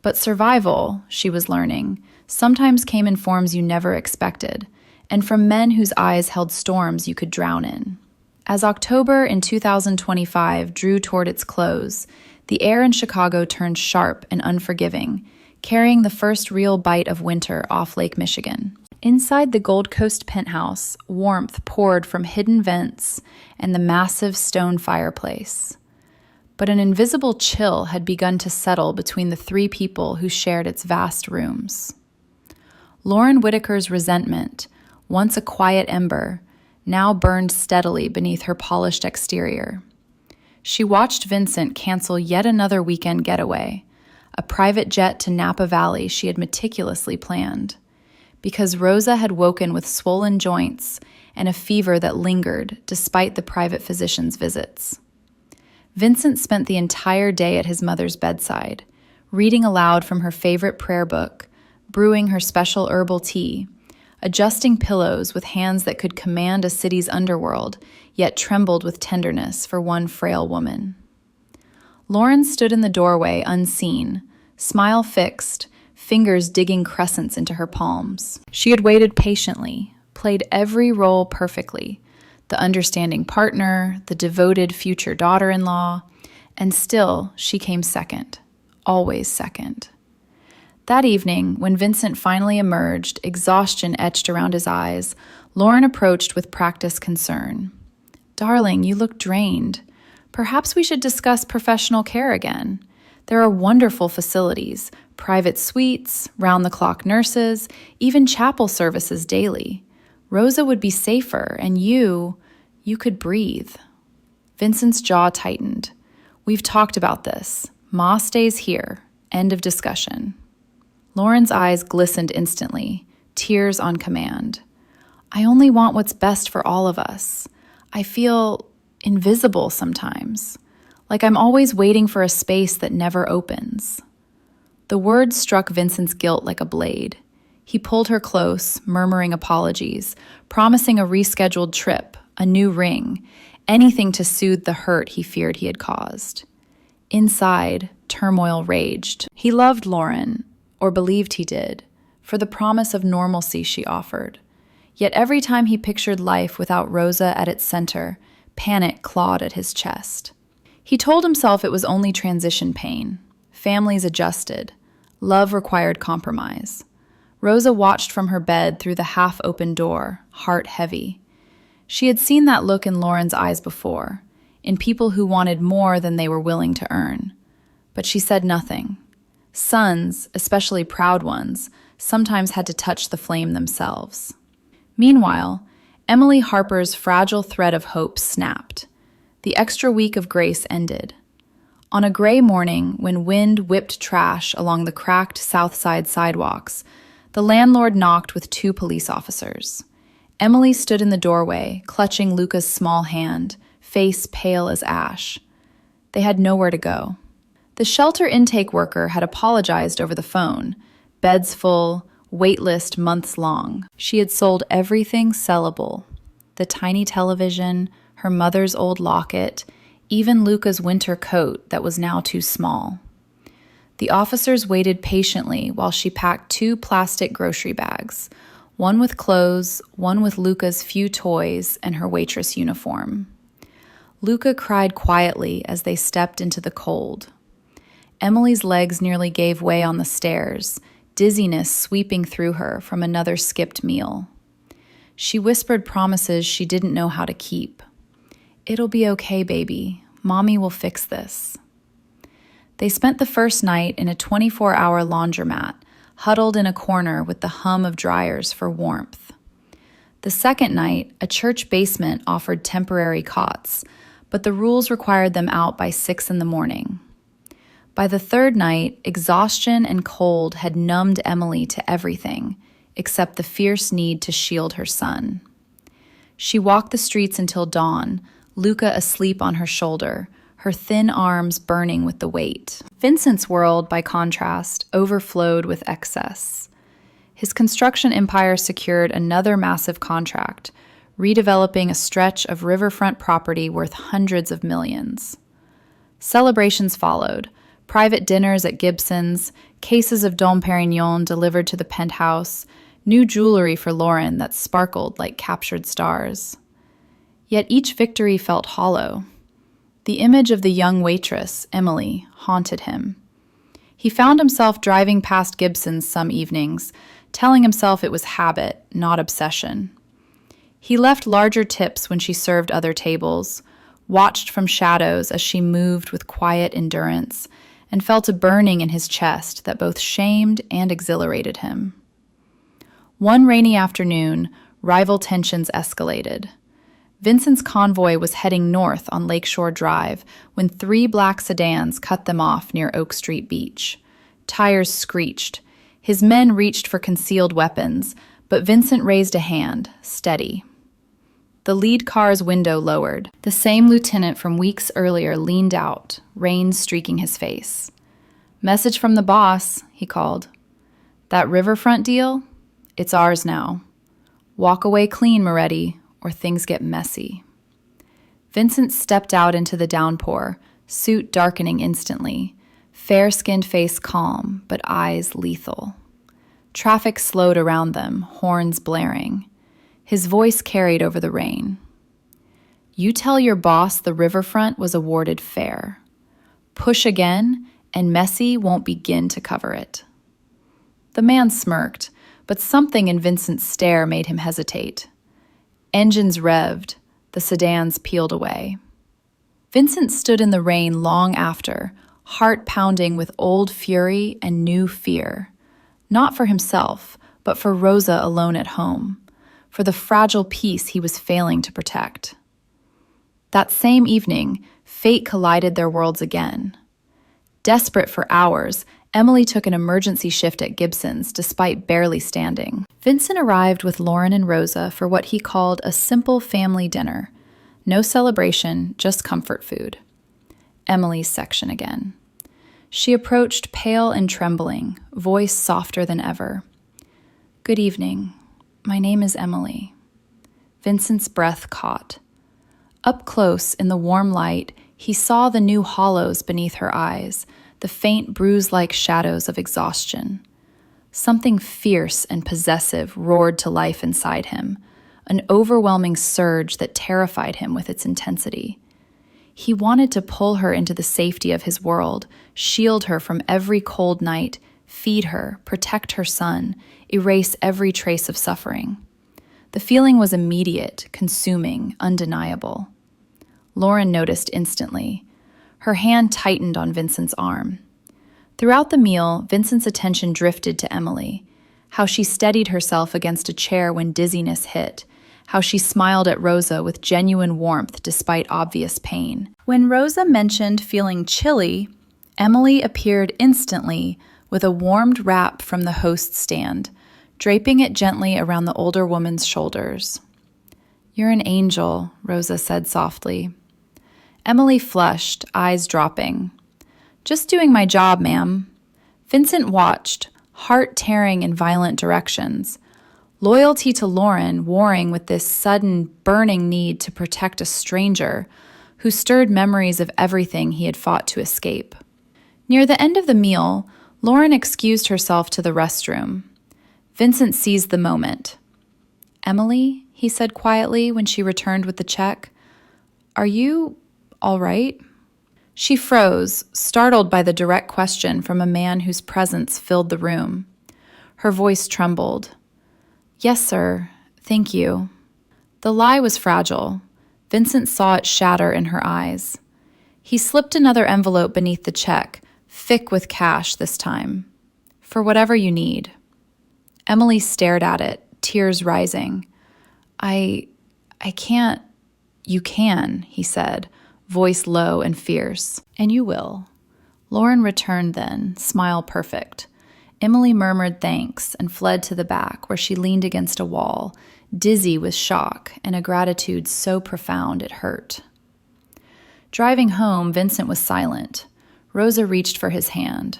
But survival, she was learning, sometimes came in forms you never expected, and from men whose eyes held storms you could drown in. As October in 2025 drew toward its close, the air in Chicago turned sharp and unforgiving, carrying the first real bite of winter off Lake Michigan. Inside the Gold Coast penthouse, warmth poured from hidden vents and the massive stone fireplace. But an invisible chill had begun to settle between the 3 people who shared its vast rooms. Lauren Whitaker's resentment, once a quiet ember, now burned steadily beneath her polished exterior. She watched Vincent cancel yet another weekend getaway, a private jet to Napa Valley she had meticulously planned, because Rosa had woken with swollen joints and a fever that lingered despite the private physician's visits. Vincent spent the entire day at his mother's bedside, reading aloud from her favorite prayer book, brewing her special herbal tea, adjusting pillows with hands that could command a city's underworld, yet trembled with tenderness for one frail woman. Lauren stood in the doorway unseen, smile fixed, fingers digging crescents into her palms. She had waited patiently, played every role perfectly, the understanding partner, the devoted future daughter-in-law, and still she came second, always second. That evening, when Vincent finally emerged, exhaustion etched around his eyes, Lauren approached with practiced concern. "Darling, you look drained. Perhaps we should discuss professional care again. There are wonderful facilities, private suites, round-the-clock nurses, even chapel services daily. Rosa would be safer, and you could breathe." Vincent's jaw tightened. "We've talked about this. Ma stays here. End of discussion." Lauren's eyes glistened instantly, tears on command. "I only want what's best for all of us. I feel invisible sometimes, like I'm always waiting for a space that never opens." The words struck Vincent's guilt like a blade. He pulled her close, murmuring apologies, promising a rescheduled trip, a new ring, anything to soothe the hurt he feared he had caused. Inside, turmoil raged. He loved Lauren, or believed he did, for the promise of normalcy she offered. Yet every time he pictured life without Rosa at its center, panic clawed at his chest. He told himself it was only transition pain. Families adjusted. Love required compromise. Rosa watched from her bed through the half-open door, heart heavy. She had seen that look in Lauren's eyes before, in people who wanted more than they were willing to earn. But she said nothing. Sons, especially proud ones, sometimes had to touch the flame themselves. Meanwhile, Emily Harper's fragile thread of hope snapped. The extra week of grace ended. On a gray morning, when wind whipped trash along the cracked South Side sidewalks, the landlord knocked with 2 police officers. Emily stood in the doorway, clutching Luca's small hand, face pale as ash. They had nowhere to go. The shelter intake worker had apologized over the phone. Beds full, wait list months long. She had sold everything sellable. The tiny television, her mother's old locket, even Luca's winter coat that was now too small. The officers waited patiently while she packed 2 plastic grocery bags, one with clothes, one with Luca's few toys and her waitress uniform. Luca cried quietly as they stepped into the cold. Emily's legs nearly gave way on the stairs, dizziness sweeping through her from another skipped meal. She whispered promises she didn't know how to keep. "It'll be okay, baby. Mommy will fix this." They spent the first night in a 24-hour laundromat, huddled in a corner with the hum of dryers for warmth. The second night, a church basement offered temporary cots, but the rules required them out by 6 in the morning. By the third night, exhaustion and cold had numbed Emily to everything, except the fierce need to shield her son. She walked the streets until dawn, Luca asleep on her shoulder, her thin arms burning with the weight. Vincent's world, by contrast, overflowed with excess. His construction empire secured another massive contract, redeveloping a stretch of riverfront property worth hundreds of millions. Celebrations followed, private dinners at Gibson's, cases of Dom Perignon delivered to the penthouse, new jewelry for Lauren that sparkled like captured stars. Yet each victory felt hollow. The image of the young waitress, Emily, haunted him. He found himself driving past Gibson's some evenings, telling himself it was habit, not obsession. He left larger tips when she served other tables, watched from shadows as she moved with quiet endurance, and felt a burning in his chest that both shamed and exhilarated him. One rainy afternoon, rival tensions escalated. Vincent's convoy was heading north on Lakeshore Drive when 3 black sedans cut them off near Oak Street Beach. Tires screeched. His men reached for concealed weapons, but Vincent raised a hand, steady. The lead car's window lowered. The same lieutenant from weeks earlier leaned out, rain streaking his face. "Message from the boss," he called. "That riverfront deal? It's ours now. Walk away clean, Moretti, or things get messy." Vincent stepped out into the downpour, suit darkening instantly, fair-skinned face calm, but eyes lethal. Traffic slowed around them, horns blaring. His voice carried over the rain. "You tell your boss the riverfront was awarded fair. Push again, and Messy won't begin to cover it." The man smirked, but something in Vincent's stare made him hesitate. Engines revved, the sedans peeled away. Vincent stood in the rain long after, heart pounding with old fury and new fear. Not for himself, but for Rosa alone at home, for the fragile peace he was failing to protect. That same evening, fate collided their worlds again. Desperate for hours, Emily took an emergency shift at Gibson's despite barely standing. Vincent arrived with Lauren and Rosa for what he called a simple family dinner. No celebration, just comfort food. Emily's section again. She approached pale and trembling, voice softer than ever. "Good evening. My name is Emily." Vincent's breath caught. Up close, in the warm light, he saw the new hollows beneath her eyes, the faint bruise-like shadows of exhaustion. Something fierce and possessive roared to life inside him, an overwhelming surge that terrified him with its intensity. He wanted to pull her into the safety of his world, shield her from every cold night, feed her, protect her son, erase every trace of suffering. The feeling was immediate, consuming, undeniable. Lauren noticed instantly. Her hand tightened on Vincent's arm. Throughout the meal, Vincent's attention drifted to Emily, how she steadied herself against a chair when dizziness hit, how she smiled at Rosa with genuine warmth despite obvious pain. When Rosa mentioned feeling chilly, Emily appeared instantly with a warmed wrap from the host stand, draping it gently around the older woman's shoulders. "You're an angel," Rosa said softly. Emily flushed, eyes dropping. "Just doing my job, ma'am." Vincent watched, heart tearing in violent directions. Loyalty to Lauren warring with this sudden, burning need to protect a stranger who stirred memories of everything he had fought to escape. Near the end of the meal, Lauren excused herself to the restroom. Vincent seized the moment. "Emily," he said quietly when she returned with the check, "are you all right?" She froze, startled by the direct question from a man whose presence filled the room. Her voice trembled. "Yes, sir. Thank you." The lie was fragile. Vincent saw it shatter in her eyes. He slipped another envelope beneath the check, thick with cash this time. "For whatever you need." Emily stared at it, tears rising. I can't." "You can," he said, voice low and fierce. "And you will." Lauren returned then, smile perfect. Emily murmured thanks and fled to the back, where she leaned against a wall, dizzy with shock and a gratitude so profound it hurt. Driving home, Vincent was silent. Rosa reached for his hand.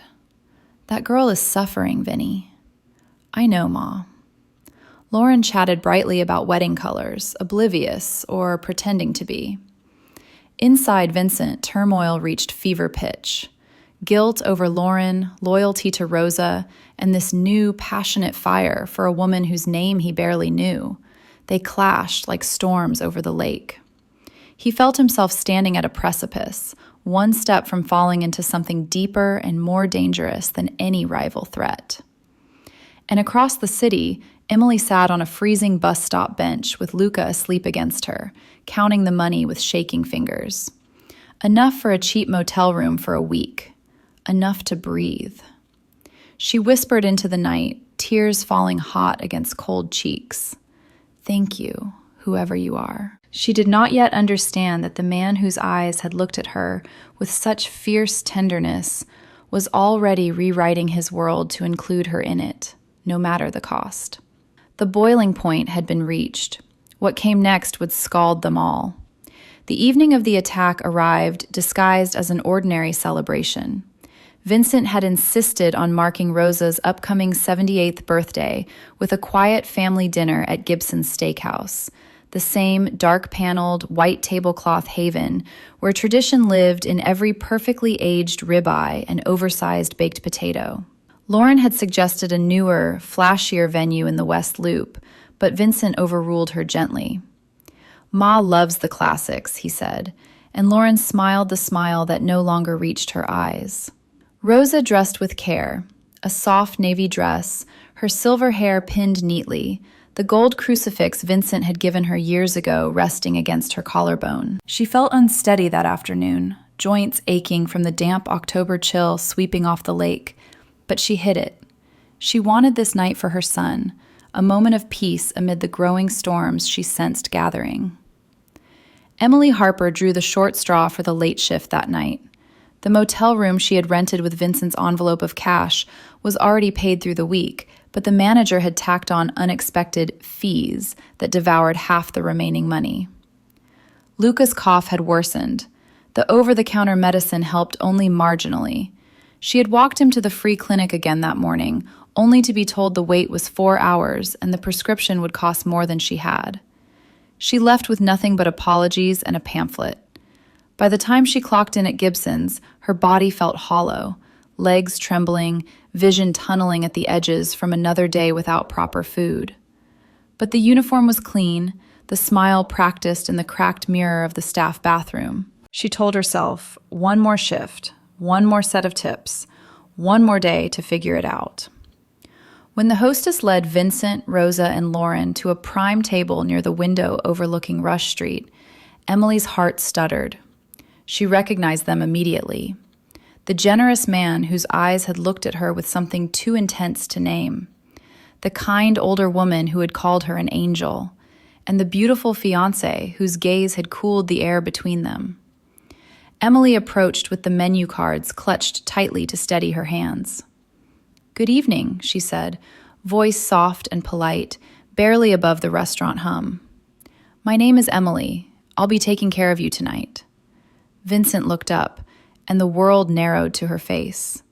"That girl is suffering, Vinny." "I know, Ma." Lauren chatted brightly about wedding colors, oblivious or pretending to be. Inside Vincent, turmoil reached fever pitch. Guilt over Lauren, loyalty to Rosa, and this new, passionate fire for a woman whose name he barely knew. They clashed like storms over the lake. He felt himself standing at a precipice, one step from falling into something deeper and more dangerous than any rival threat. And across the city, Emily sat on a freezing bus stop bench with Luca asleep against her, counting the money with shaking fingers. Enough for a cheap motel room for a week. Enough to breathe. She whispered into the night, tears falling hot against cold cheeks. "Thank you, whoever you are." She did not yet understand that the man whose eyes had looked at her with such fierce tenderness was already rewriting his world to include her in it, no matter the cost. The boiling point had been reached. What came next would scald them all. The evening of the attack arrived disguised as an ordinary celebration. Vincent had insisted on marking Rosa's upcoming 78th birthday with a quiet family dinner at Gibson's Steakhouse, the same dark-paneled, white tablecloth haven where tradition lived in every perfectly aged ribeye and oversized baked potato. Lauren had suggested a newer, flashier venue in the West Loop, but Vincent overruled her gently. "Ma loves the classics," he said, and Lauren smiled the smile that no longer reached her eyes. Rosa dressed with care, a soft navy dress, her silver hair pinned neatly, the gold crucifix Vincent had given her years ago resting against her collarbone. She felt unsteady that afternoon, joints aching from the damp October chill sweeping off the lake, but she hid it. She wanted this night for her son, a moment of peace amid the growing storms she sensed gathering. Emily Harper drew the short straw for the late shift that night. The motel room she had rented with Vincent's envelope of cash was already paid through the week, but the manager had tacked on unexpected fees that devoured half the remaining money. Luca's cough had worsened. The over-the-counter medicine helped only marginally. She had walked him to the free clinic again that morning, only to be told the wait was 4 hours and the prescription would cost more than she had. She left with nothing but apologies and a pamphlet. By the time she clocked in at Gibson's, her body felt hollow, legs trembling, vision tunneling at the edges from another day without proper food. But the uniform was clean, the smile practiced in the cracked mirror of the staff bathroom. She told herself, one more shift, one more set of tips, one more day to figure it out. When the hostess led Vincent, Rosa, and Lauren to a prime table near the window overlooking Rush Street, Emily's heart stuttered. She recognized them immediately. The generous man whose eyes had looked at her with something too intense to name. The kind older woman who had called her an angel. and the beautiful fiancé whose gaze had cooled the air between them. Emily approached with the menu cards clutched tightly to steady her hands. "Good evening," she said, voice soft and polite, barely above the restaurant hum. "My name is Emily. I'll be taking care of you tonight." Vincent looked up, and the world narrowed to her face.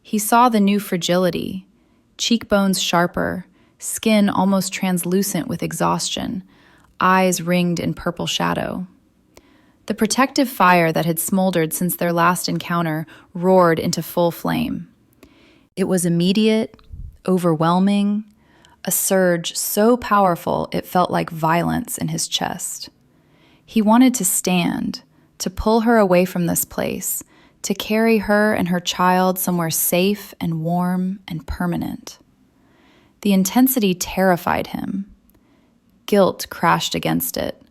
He saw the new fragility, cheekbones sharper, skin almost translucent with exhaustion, eyes ringed in purple shadow. The protective fire that had smoldered since their last encounter roared into full flame. It was immediate, overwhelming, a surge so powerful it felt like violence in his chest. He wanted to stand, to pull her away from this place, to carry her and her child somewhere safe and warm and permanent. The intensity terrified him. Guilt crashed against it.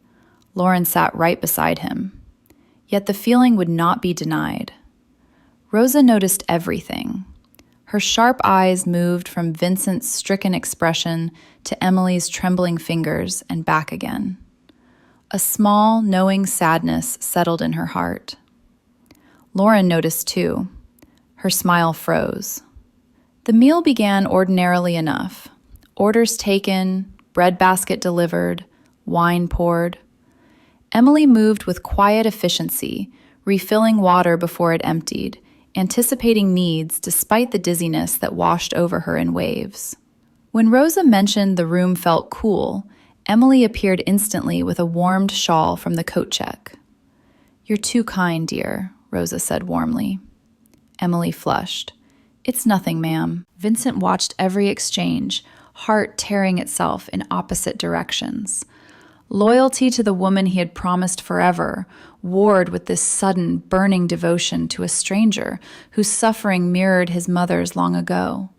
Lauren sat right beside him. Yet the feeling would not be denied. Rosa noticed everything. Her sharp eyes moved from Vincent's stricken expression to Emily's trembling fingers and back again. A small, knowing sadness settled in her heart. Lauren noticed too. Her smile froze. The meal began ordinarily enough. Orders taken, breadbasket delivered, wine poured. Emily moved with quiet efficiency, refilling water before it emptied, anticipating needs despite the dizziness that washed over her in waves. When Rosa mentioned the room felt cool, Emily appeared instantly with a warmed shawl from the coat check. "You're too kind, dear," Rosa said warmly. Emily flushed. "It's nothing, ma'am." Vincent watched every exchange, heart tearing itself in opposite directions. Loyalty to the woman he had promised forever warred with this sudden, burning devotion to a stranger whose suffering mirrored his mother's long ago.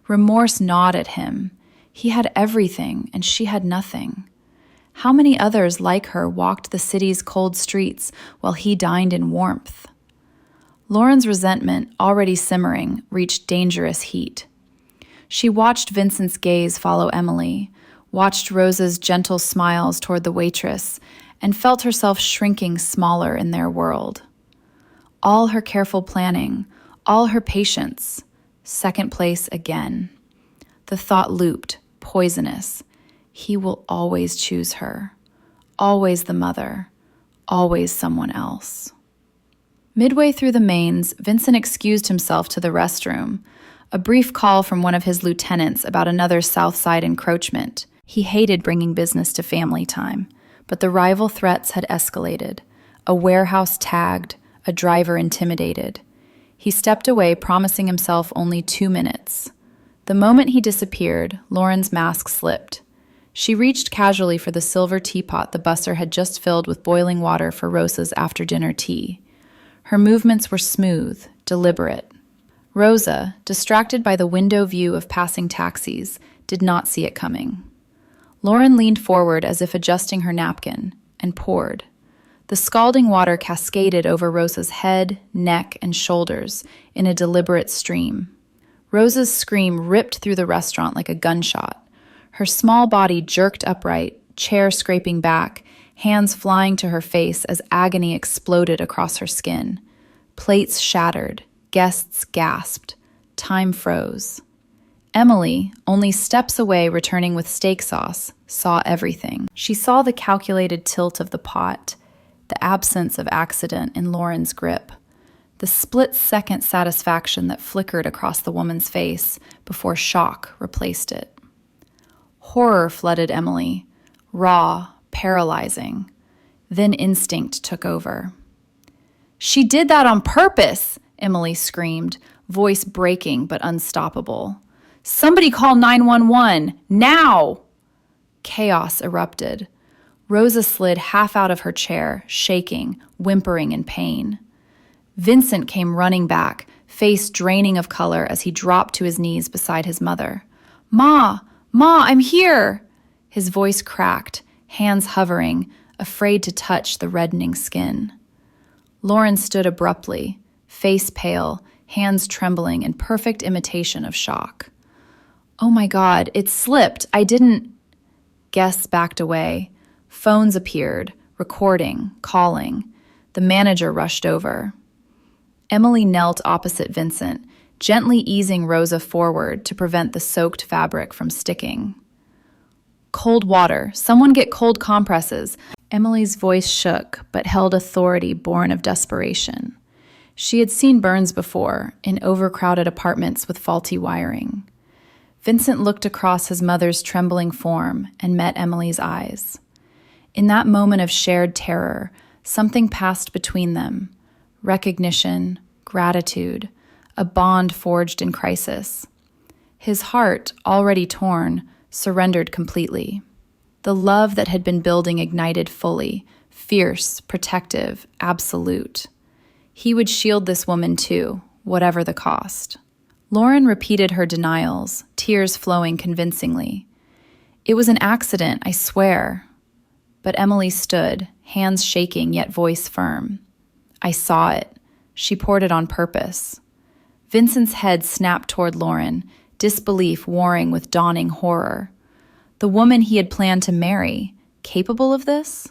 Remorse gnawed at him. He had everything, and she had nothing. How many others like her walked the city's cold streets while he dined in warmth? Lauren's resentment, already simmering, reached dangerous heat. She watched Vincent's gaze follow Emily, watched Rosa's gentle smiles toward the waitress, and felt herself shrinking smaller in their world. All her careful planning, all her patience, second place again. The thought looped, poisonous. He will always choose her, always the mother, always someone else. Midway through the mains, Vincent excused himself to the restroom, a brief call from one of his lieutenants about another South Side encroachment. He hated bringing business to family time, but the rival threats had escalated. A warehouse tagged, a driver intimidated. He stepped away, promising himself only 2 minutes. The moment he disappeared, Lauren's mask slipped. She reached casually for the silver teapot the busser had just filled with boiling water for Rosa's after-dinner tea. Her movements were smooth, deliberate. Rosa, distracted by the window view of passing taxis, did not see it coming. Lauren leaned forward as if adjusting her napkin, and poured. The scalding water cascaded over Rosa's head, neck, and shoulders in a deliberate stream. Rosa's scream ripped through the restaurant like a gunshot. Her small body jerked upright, chair scraping back, hands flying to her face as agony exploded across her skin. Plates shattered, guests gasped, time froze. Emily, only steps away returning with steak sauce, saw everything. She saw the calculated tilt of the pot, the absence of accident in Lauren's grip, the split-second satisfaction that flickered across the woman's face before shock replaced it. Horror flooded Emily, raw, paralyzing. Then instinct took over. "She did that on purpose!" Emily screamed, voice breaking but unstoppable. "Somebody call 911, now!" Chaos erupted. Rosa slid half out of her chair, shaking, whimpering in pain. Vincent came running back, face draining of color as he dropped to his knees beside his mother. "Ma! Ma, I'm here!" His voice cracked, hands hovering, afraid to touch the reddening skin. Lauren stood abruptly, face pale, hands trembling in perfect imitation of shock. "Oh my God, it slipped. I didn't..." Guests backed away. Phones appeared, recording, calling. The manager rushed over. Emily knelt opposite Vincent, gently easing Rosa forward to prevent the soaked fabric from sticking. "Cold water. Someone get cold compresses." Emily's voice shook, but held authority born of desperation. She had seen burns before, in overcrowded apartments with faulty wiring. Vincent looked across his mother's trembling form and met Emily's eyes. In that moment of shared terror, something passed between them: recognition, gratitude, a bond forged in crisis. His heart, already torn, surrendered completely. The love that had been building ignited fully, fierce, protective, absolute. He would shield this woman too, whatever the cost. Lauren repeated her denials, tears flowing convincingly. "It was an accident, I swear." But Emily stood, hands shaking yet voice firm. "I saw it. She poured it on purpose." Vincent's head snapped toward Lauren, disbelief warring with dawning horror. The woman he had planned to marry, capable of this?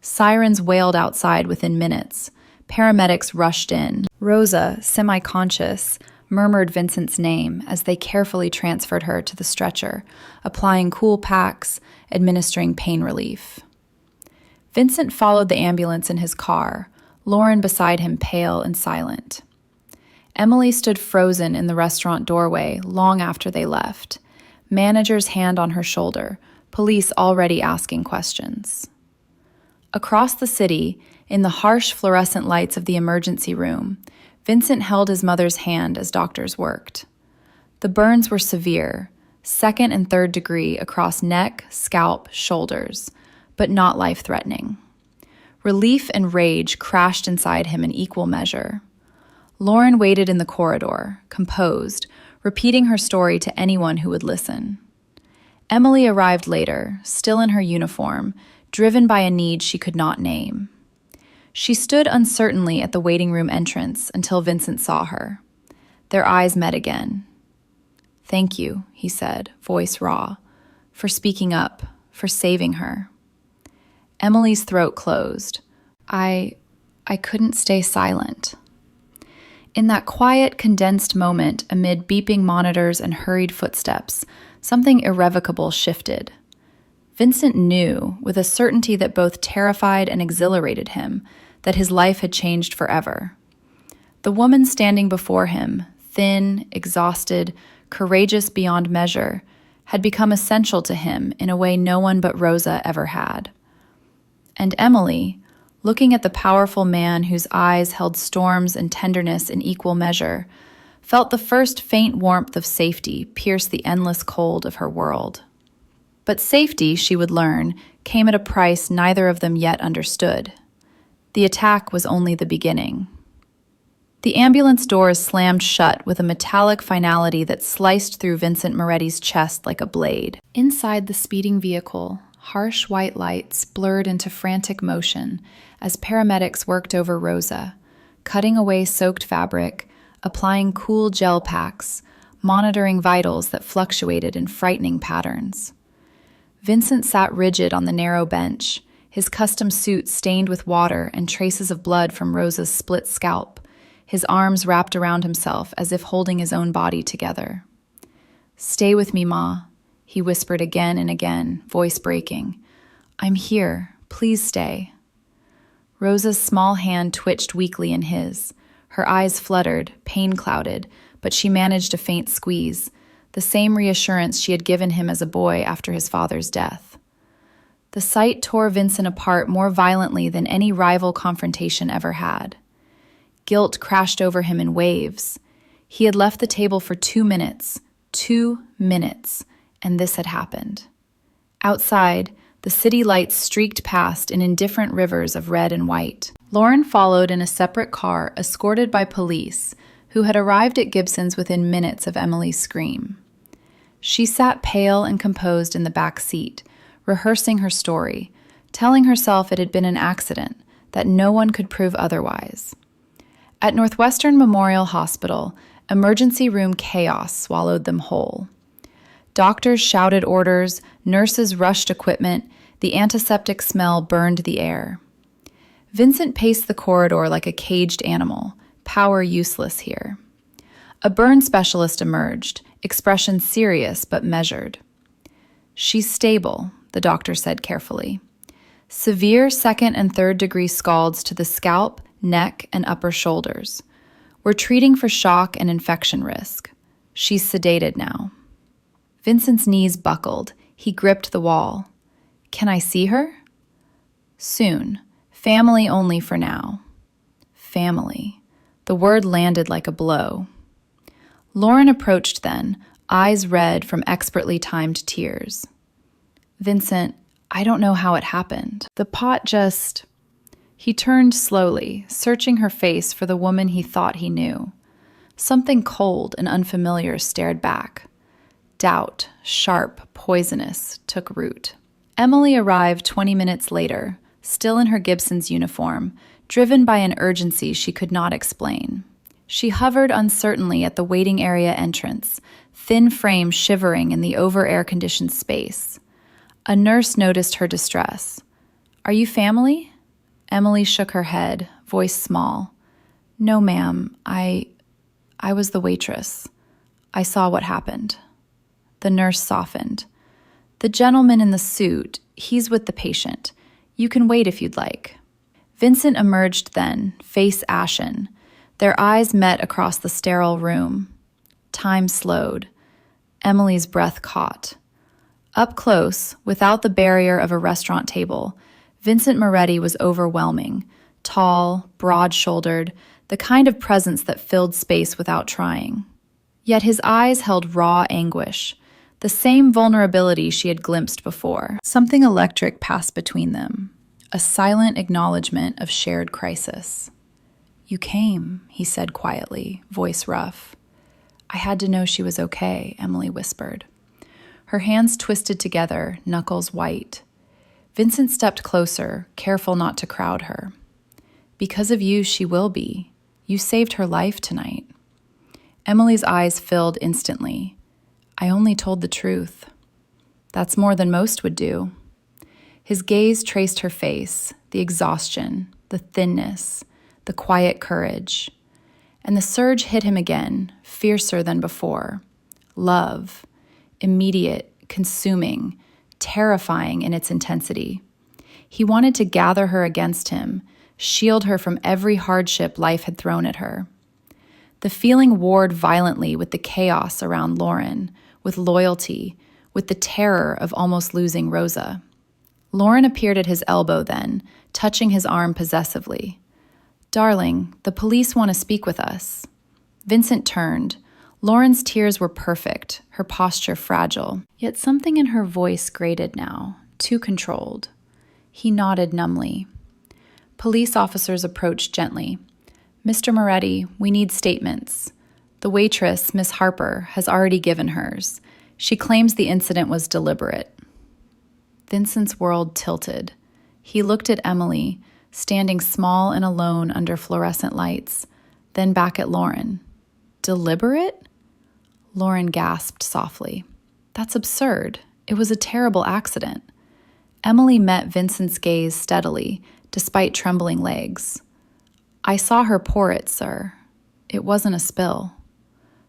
Sirens wailed outside within minutes. Paramedics rushed in. Rosa, semi-conscious, murmured Vincent's name as they carefully transferred her to the stretcher, applying cool packs, administering pain relief. Vincent followed the ambulance in his car, Lauren beside him, pale and silent. Emily stood frozen in the restaurant doorway long after they left, manager's hand on her shoulder, police already asking questions. Across the city, in the harsh fluorescent lights of the emergency room, Vincent held his mother's hand as doctors worked. The burns were severe, 2nd and 3rd degree across neck, scalp, shoulders, but not life-threatening. Relief and rage crashed inside him in equal measure. Lauren waited in the corridor, composed, repeating her story to anyone who would listen. Emily arrived later, still in her uniform, driven by a need she could not name. She stood uncertainly at the waiting room entrance until Vincent saw her. Their eyes met again. "Thank you," he said, voice raw, "for speaking up, for saving her." Emily's throat closed. I couldn't stay silent." In that quiet, condensed moment, amid beeping monitors and hurried footsteps, something irrevocable shifted. Vincent knew, with a certainty that both terrified and exhilarated him, that his life had changed forever. The woman standing before him, thin, exhausted, courageous beyond measure, had become essential to him in a way no one but Rosa ever had. And Emily, looking at the powerful man whose eyes held storms and tenderness in equal measure, felt the first faint warmth of safety pierce the endless cold of her world. But safety, she would learn, came at a price neither of them yet understood. The attack was only the beginning. The ambulance doors slammed shut with a metallic finality that sliced through Vincent Moretti's chest like a blade. Inside the speeding vehicle, harsh white lights blurred into frantic motion as paramedics worked over Rosa, cutting away soaked fabric, applying cool gel packs, monitoring vitals that fluctuated in frightening patterns. Vincent sat rigid on the narrow bench, his custom suit stained with water and traces of blood from Rosa's split scalp, his arms wrapped around himself as if holding his own body together. "Stay with me, Ma," he whispered again and again, voice breaking. "I'm here. Please stay." Rosa's small hand twitched weakly in his. Her eyes fluttered, pain-clouded, but she managed a faint squeeze, the same reassurance she had given him as a boy after his father's death. The sight tore Vincent apart more violently than any rival confrontation ever had. Guilt crashed over him in waves. He had left the table for 2 minutes, and this had happened. Outside, the city lights streaked past in indifferent rivers of red and white. Lauren followed in a separate car, escorted by police, who had arrived at Gibson's within minutes of Emily's scream. She sat pale and composed in the back seat, rehearsing her story, telling herself it had been an accident, that no one could prove otherwise. At Northwestern Memorial Hospital, emergency room chaos swallowed them whole. Doctors shouted orders, nurses rushed equipment, the antiseptic smell burned the air. Vincent paced the corridor like a caged animal, power useless here. A burn specialist emerged, expression serious but measured. "She's stable," the doctor said carefully. "Severe second and third degree scalds to the scalp, neck, and upper shoulders. We're treating for shock and infection risk. She's sedated now." Vincent's knees buckled. He gripped the wall. "Can I see her?" "Soon. Family only for now." Family. The word landed like a blow. Lauren approached then, eyes red from expertly timed tears. "Vincent, I don't know how it happened. The pot just..." He turned slowly, searching her face for the woman he thought he knew. Something cold and unfamiliar stared back. Doubt, sharp, poisonous, took root. Emily arrived 20 minutes later, still in her Gibson's uniform, driven by an urgency she could not explain. She hovered uncertainly at the waiting area entrance, thin frame shivering in the over-air-conditioned space. A nurse noticed her distress. "Are you family?" Emily shook her head, voice small. "No, ma'am. I was the waitress. I saw what happened." The nurse softened. "The gentleman in the suit, he's with the patient. You can wait if you'd like." Vincent emerged then, face ashen. Their eyes met across the sterile room. Time slowed. Emily's breath caught. Up close, without the barrier of a restaurant table, Vincent Moretti was overwhelming, tall, broad-shouldered, the kind of presence that filled space without trying. Yet his eyes held raw anguish, the same vulnerability she had glimpsed before. Something electric passed between them, a silent acknowledgement of shared crisis. "You came," he said quietly, voice rough. "I had to know she was okay," Emily whispered. Her hands twisted together, knuckles white. Vincent stepped closer, careful not to crowd her. "Because of you, she will be. You saved her life tonight." Emily's eyes filled instantly. "I only told the truth." "That's more than most would do." His gaze traced her face, the exhaustion, the thinness, the quiet courage. And the surge hit him again, fiercer than before. Love, immediate, consuming, terrifying in its intensity. He wanted to gather her against him, shield her from every hardship life had thrown at her. The feeling warred violently with the chaos around Lauren, with loyalty, with the terror of almost losing Rosa. Lauren appeared at his elbow then, touching his arm possessively. "Darling, the police want to speak with us." Vincent turned. Lauren's tears were perfect, her posture fragile. Yet something in her voice grated now, too controlled. He nodded numbly. Police officers approached gently. "Mr. Moretti, we need statements. The waitress, Miss Harper, has already given hers. She claims the incident was deliberate." Vincent's world tilted. He looked at Emily, standing small and alone under fluorescent lights, then back at Lauren. "Deliberate?" Lauren gasped softly. "That's absurd. It was a terrible accident." Emily met Vincent's gaze steadily, despite trembling legs. "I saw her pour it, sir. It wasn't a spill."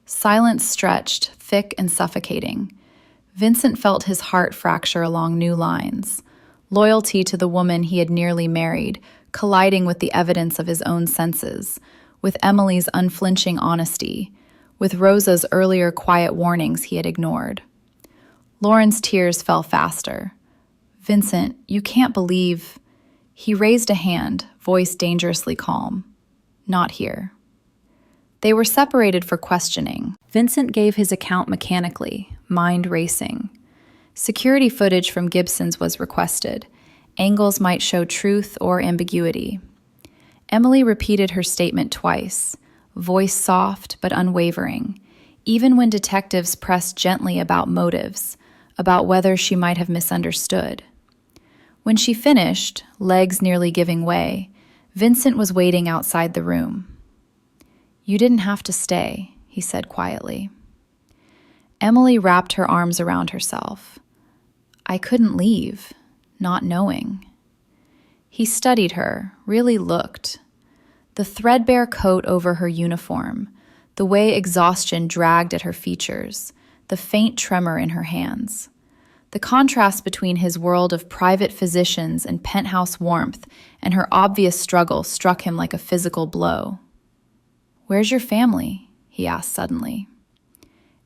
Silence stretched, thick and suffocating. Vincent felt his heart fracture along new lines. Loyalty to the woman he had nearly married, colliding with the evidence of his own senses, with Emily's unflinching honesty, with Rosa's earlier quiet warnings he had ignored. Lauren's tears fell faster. "Vincent, you can't believe..." He raised a hand, voice dangerously calm. "Not here." They were separated for questioning. Vincent gave his account mechanically, mind racing. Security footage from Gibson's was requested. Angles might show truth or ambiguity. Emily repeated her statement twice, voice soft but unwavering, even when detectives pressed gently about motives, about whether she might have misunderstood. When she finished, legs nearly giving way, Vincent was waiting outside the room. "You didn't have to stay," he said quietly. Emily wrapped her arms around herself. I couldn't leave, not knowing. He studied her, really looked. The threadbare coat over her uniform, the way exhaustion dragged at her features, the faint tremor in her hands. The contrast between his world of private physicians and penthouse warmth and her obvious struggle struck him like a physical blow. "Where's your family?" he asked suddenly.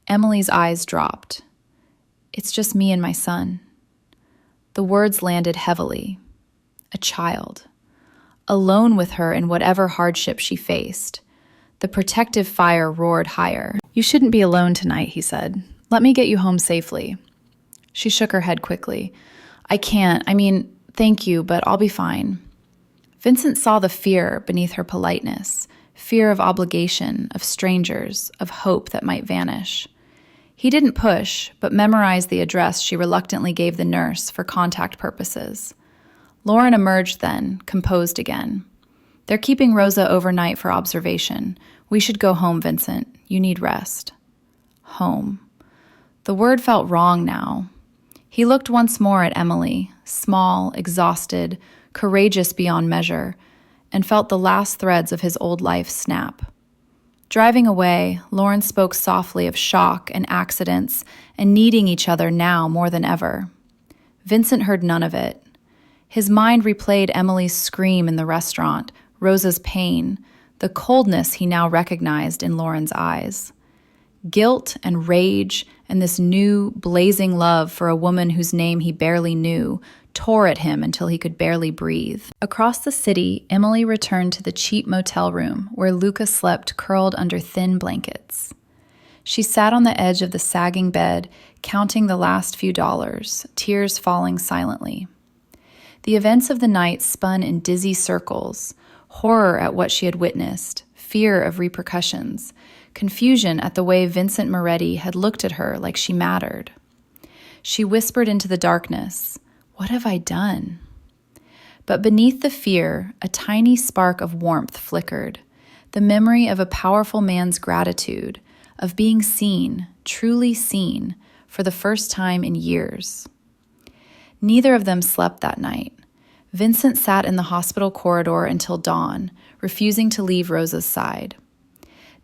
Emily's eyes dropped. "It's just me and my son." The words landed heavily. A child. Alone with her in whatever hardship she faced. The protective fire roared higher. "You shouldn't be alone tonight," he said. "Let me get you home safely." She shook her head quickly. "I can't. Thank you, but I'll be fine." Vincent saw the fear beneath her politeness, fear of obligation, of strangers, of hope that might vanish. He didn't push, but memorized the address she reluctantly gave the nurse for contact purposes. Lauren emerged then, composed again. "They're keeping Rosa overnight for observation. We should go home, Vincent. You need rest." Home. The word felt wrong now. He looked once more at Emily, small, exhausted, courageous beyond measure, and felt the last threads of his old life snap. Driving away, Lauren spoke softly of shock and accidents and needing each other now more than ever. Vincent heard none of it. His mind replayed Emily's scream in the restaurant, Rosa's pain, the coldness he now recognized in Lauren's eyes. Guilt and rage and this new, blazing love for a woman whose name he barely knew tore at him until he could barely breathe. Across the city, Emily returned to the cheap motel room where Luca slept curled under thin blankets. She sat on the edge of the sagging bed, counting the last few dollars, tears falling silently. The events of the night spun in dizzy circles, horror at what she had witnessed, fear of repercussions, confusion at the way Vincent Moretti had looked at her like she mattered. She whispered into the darkness, "What have I done?" But beneath the fear, a tiny spark of warmth flickered, the memory of a powerful man's gratitude, of being seen, truly seen, for the first time in years. Neither of them slept that night. Vincent sat in the hospital corridor until dawn, refusing to leave Rosa's side.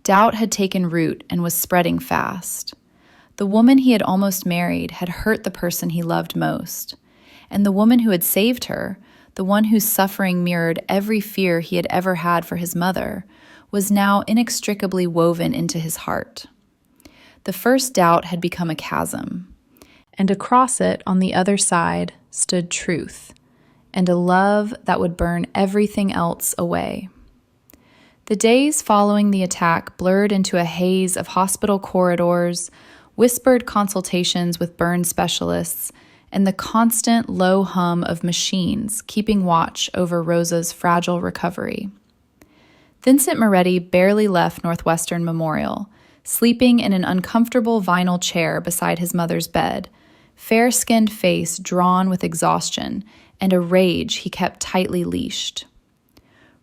Doubt had taken root and was spreading fast. The woman he had almost married had hurt the person he loved most. And the woman who had saved her, the one whose suffering mirrored every fear he had ever had for his mother, was now inextricably woven into his heart. The first doubt had become a chasm. And across it, on the other side, stood truth, and a love that would burn everything else away. The days following the attack blurred into a haze of hospital corridors, whispered consultations with burn specialists, and the constant low hum of machines keeping watch over Rosa's fragile recovery. Vincent Moretti barely left Northwestern Memorial, sleeping in an uncomfortable vinyl chair beside his mother's bed, fair-skinned face drawn with exhaustion and a rage he kept tightly leashed.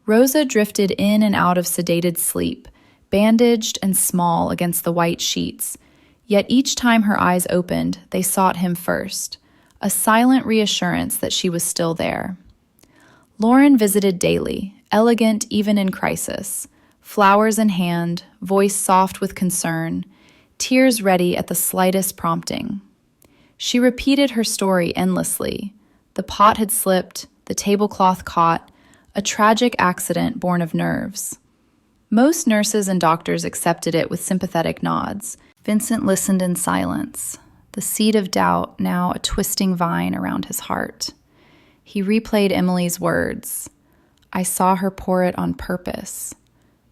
Rosa drifted in and out of sedated sleep, bandaged and small against the white sheets, yet each time her eyes opened, they sought him first, a silent reassurance that she was still there. Lauren visited daily, elegant even in crisis, flowers in hand, voice soft with concern, tears ready at the slightest prompting. She repeated her story endlessly. The pot had slipped, the tablecloth caught, a tragic accident born of nerves. Most nurses and doctors accepted it with sympathetic nods. Vincent listened in silence, the seed of doubt now a twisting vine around his heart. He replayed Emily's words. "I saw her pour it on purpose,"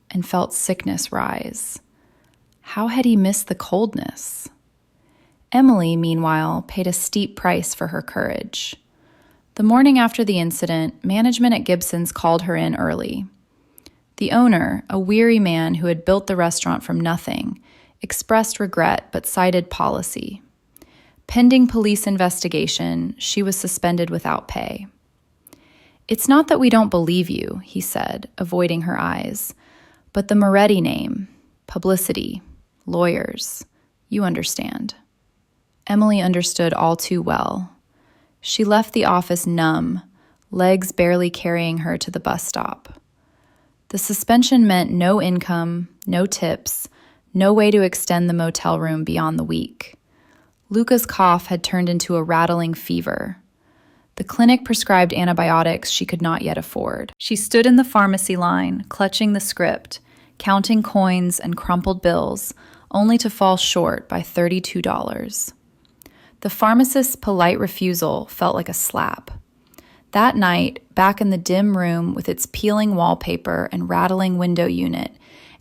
and felt sickness rise. How had he missed the coldness? Emily, meanwhile, paid a steep price for her courage. The morning after the incident, management at Gibson's called her in early. The owner, a weary man who had built the restaurant from nothing, expressed regret but cited policy. Pending police investigation, she was suspended without pay. "It's not that we don't believe you," he said, avoiding her eyes, "but the Moretti name, publicity, lawyers. You understand." Emily understood all too well. She left the office numb, legs barely carrying her to the bus stop. The suspension meant no income, no tips, no way to extend the motel room beyond the week. Luca's cough had turned into a rattling fever. The clinic prescribed antibiotics she could not yet afford. She stood in the pharmacy line, clutching the script, counting coins and crumpled bills, only to fall short by $32. The pharmacist's polite refusal felt like a slap. That night, back in the dim room with its peeling wallpaper and rattling window unit,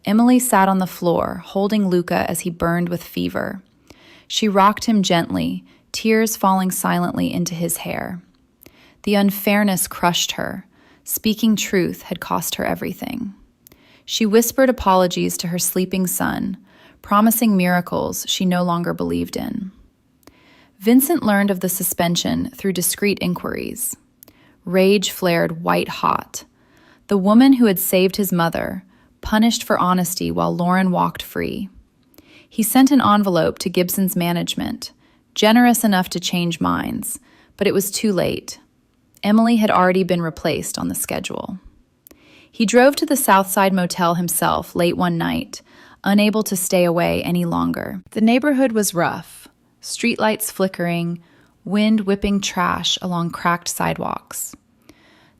Emily sat on the floor, holding Luca as he burned with fever. She rocked him gently, tears falling silently into his hair. The unfairness crushed her. Speaking truth had cost her everything. She whispered apologies to her sleeping son, promising miracles she no longer believed in. Vincent learned of the suspension through discreet inquiries. Rage flared white-hot. The woman who had saved his mother, punished for honesty while Lauren walked free. He sent an envelope to Gibson's management, generous enough to change minds, but it was too late. Emily had already been replaced on the schedule. He drove to the Southside Motel himself late one night, unable to stay away any longer. The neighborhood was rough, streetlights flickering, wind whipping trash along cracked sidewalks.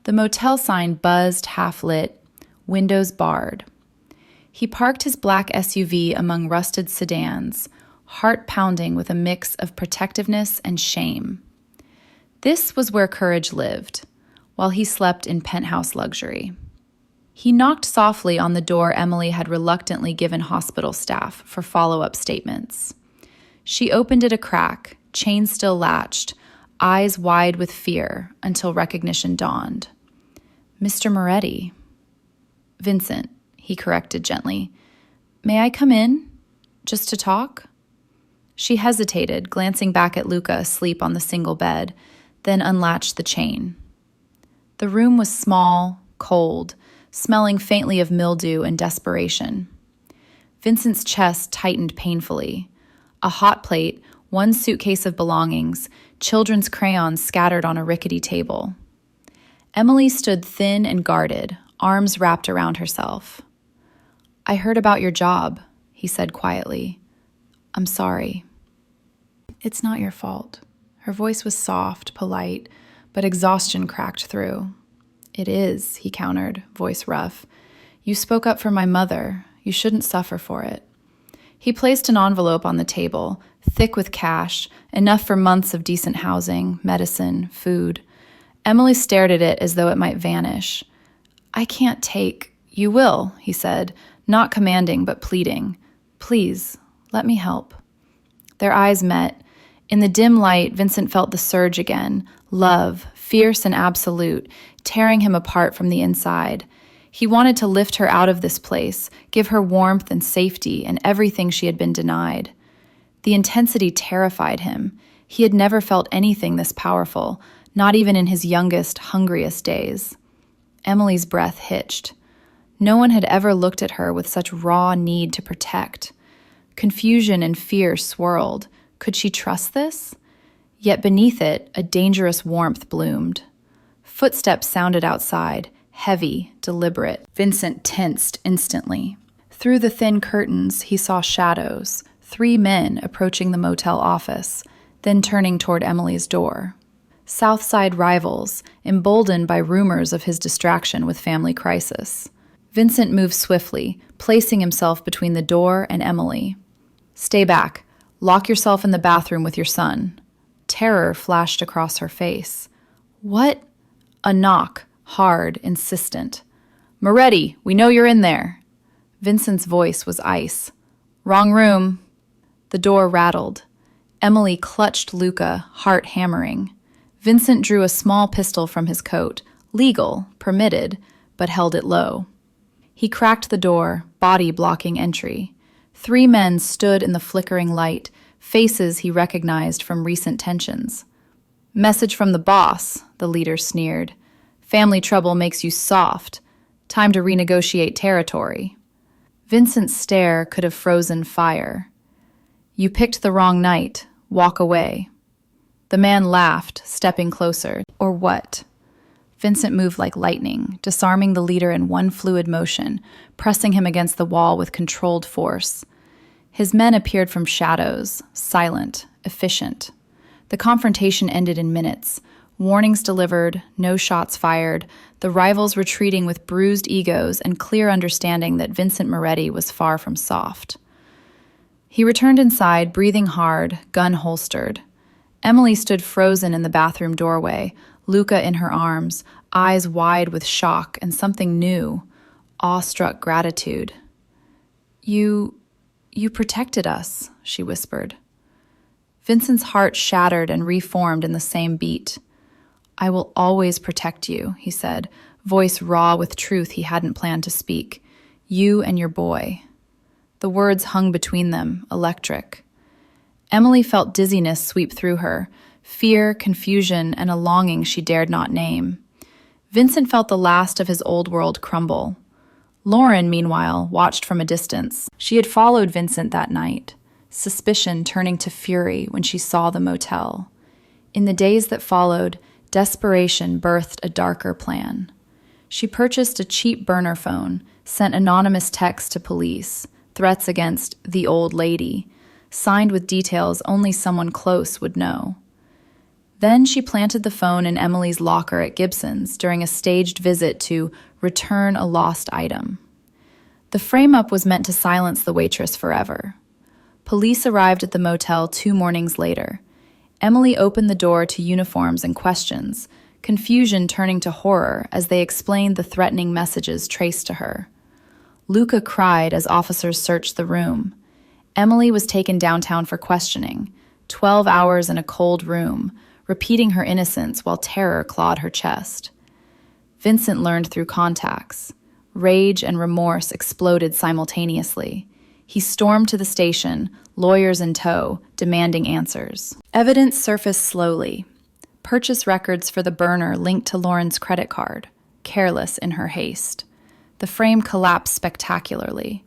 The motel sign buzzed half-lit, windows barred. He parked his black SUV among rusted sedans, heart pounding with a mix of protectiveness and shame. This was where courage lived, while he slept in penthouse luxury. He knocked softly on the door Emily had reluctantly given hospital staff for follow-up statements. She opened it a crack, chain still latched, eyes wide with fear until recognition dawned. "Mr. Moretti." "Vincent," he corrected gently. "May I come in? Just to talk?" She hesitated, glancing back at Luca asleep on the single bed, then unlatched the chain. The room was small, cold, smelling faintly of mildew and desperation. Vincent's chest tightened painfully. A hot plate, one suitcase of belongings, children's crayons scattered on a rickety table. Emily stood thin and guarded, arms wrapped around herself. "I heard about your job," he said quietly. "I'm sorry." "It's not your fault." Her voice was soft, polite, but exhaustion cracked through. "It is," he countered, voice rough. "You spoke up for my mother. You shouldn't suffer for it." He placed an envelope on the table, thick with cash, enough for months of decent housing, medicine, food. Emily stared at it as though it might vanish. "I can't take—" "You will," he said, not commanding but pleading. "Please, let me help." Their eyes met. In the dim light, Vincent felt the surge again, love, fierce and absolute, tearing him apart from the inside. He wanted to lift her out of this place, give her warmth and safety and everything she had been denied. The intensity terrified him. He had never felt anything this powerful, not even in his youngest, hungriest days. Emily's breath hitched. No one had ever looked at her with such raw need to protect. Confusion and fear swirled. Could she trust this? Yet beneath it, a dangerous warmth bloomed. Footsteps sounded outside, heavy, deliberate. Vincent tensed instantly. Through the thin curtains, he saw shadows, 3 men approaching the motel office, then turning toward Emily's door. Southside rivals, emboldened by rumors of his distraction with family crisis. Vincent moved swiftly, placing himself between the door and Emily. "Stay back. Lock yourself in the bathroom with your son." Terror flashed across her face. "What?" A knock, hard, insistent. "Moretti, we know you're in there." Vincent's voice was ice. "Wrong room." The door rattled. Emily clutched Luca, heart hammering. Vincent drew a small pistol from his coat, legal, permitted, but held it low. He cracked the door, body blocking entry. 3 men stood in the flickering light, faces he recognized from recent tensions. "Message from the boss," the leader sneered. "Family trouble makes you soft. Time to renegotiate territory." Vincent's stare could have frozen fire. You picked the wrong night. Walk away." The man laughed, stepping closer. "Or what?" Vincent moved like lightning, disarming the leader in one fluid motion, pressing him against the wall with controlled force. His men appeared from shadows, silent, efficient. The confrontation ended in minutes. Warnings delivered, no shots fired, the rivals retreating with bruised egos and clear understanding that Vincent Moretti was far from soft. He returned inside, breathing hard, gun holstered. Emily stood frozen in the bathroom doorway, Luca in her arms, eyes wide with shock and something new, awestruck gratitude. You protected us," she whispered. Vincent's heart shattered and reformed in the same beat. "I will always protect you," he said, voice raw with truth he hadn't planned to speak. "You and your boy." The words hung between them, electric. Emily felt dizziness sweep through her, fear, confusion, and a longing she dared not name. Vincent felt the last of his old world crumble. Lauren, meanwhile, watched from a distance. She had followed Vincent that night, suspicion turning to fury when she saw the motel. In the days that followed, desperation birthed a darker plan. She purchased a cheap burner phone, sent anonymous texts to police, threats against the old lady, signed with details only someone close would know. Then she planted the phone in Emily's locker at Gibson's during a staged visit to return a lost item. The frame-up was meant to silence the waitress forever. Police arrived at the motel 2 mornings later. Emily opened the door to uniforms and questions, confusion turning to horror as they explained the threatening messages traced to her. Luca cried as officers searched the room. Emily was taken downtown for questioning, 12 hours in a cold room, repeating her innocence while terror clawed her chest. Vincent learned through contacts. Rage and remorse exploded simultaneously. He stormed to the station, lawyers in tow, demanding answers. Evidence surfaced slowly. Purchase records for the burner linked to Lauren's credit card, careless in her haste. The frame collapsed spectacularly.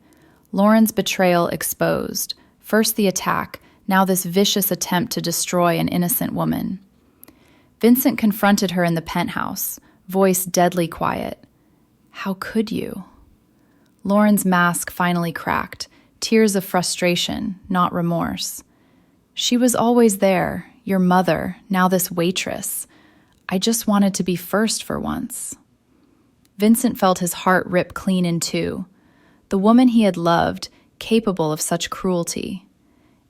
Lauren's betrayal exposed. First the attack, now this vicious attempt to destroy an innocent woman. Vincent confronted her in the penthouse, voice deadly quiet. "How could you?" Lauren's mask finally cracked, tears of frustration, not remorse. "She was always there, your mother, now this waitress. I just wanted to be first for once." Vincent felt his heart rip clean in two. The woman he had loved, capable of such cruelty.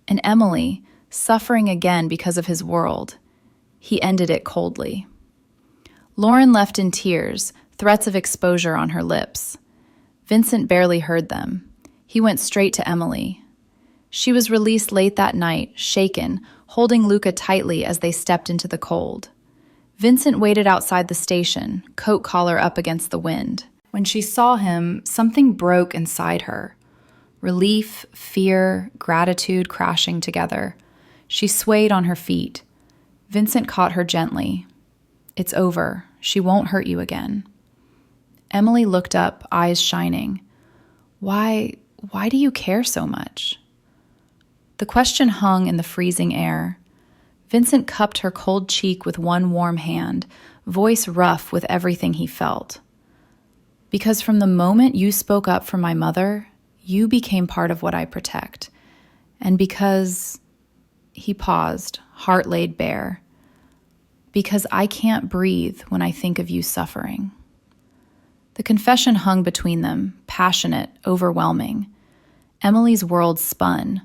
And Emily, suffering again because of his world. He ended it coldly. Lauren left in tears, threats of exposure on her lips. Vincent barely heard them. He went straight to Emily. She was released late that night, shaken, holding Luca tightly as they stepped into the cold. Vincent waited outside the station, coat collar up against the wind. When she saw him, something broke inside her. Relief, fear, gratitude crashing together. She swayed on her feet. Vincent caught her gently. "It's over. She won't hurt you again." Emily looked up, eyes shining. Why do you care so much?" The question hung in the freezing air. Vincent cupped her cold cheek with one warm hand, voice rough with everything he felt. "Because from the moment you spoke up for my mother, you became part of what I protect. And because..." He paused, heart laid bare. "Because I can't breathe when I think of you suffering." The confession hung between them, passionate, overwhelming. Emily's world spun.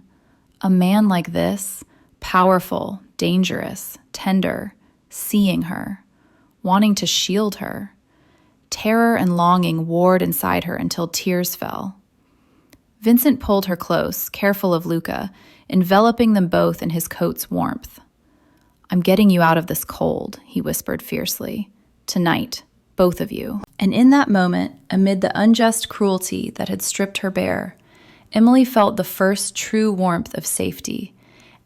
A man like this, powerful, dangerous, tender, seeing her, wanting to shield her. Terror and longing warred inside her until tears fell. Vincent pulled her close, careful of Luca, enveloping them both in his coat's warmth. "I'm getting you out of this cold," he whispered fiercely. "Tonight, both of you." And in that moment, amid the unjust cruelty that had stripped her bare, Emily felt the first true warmth of safety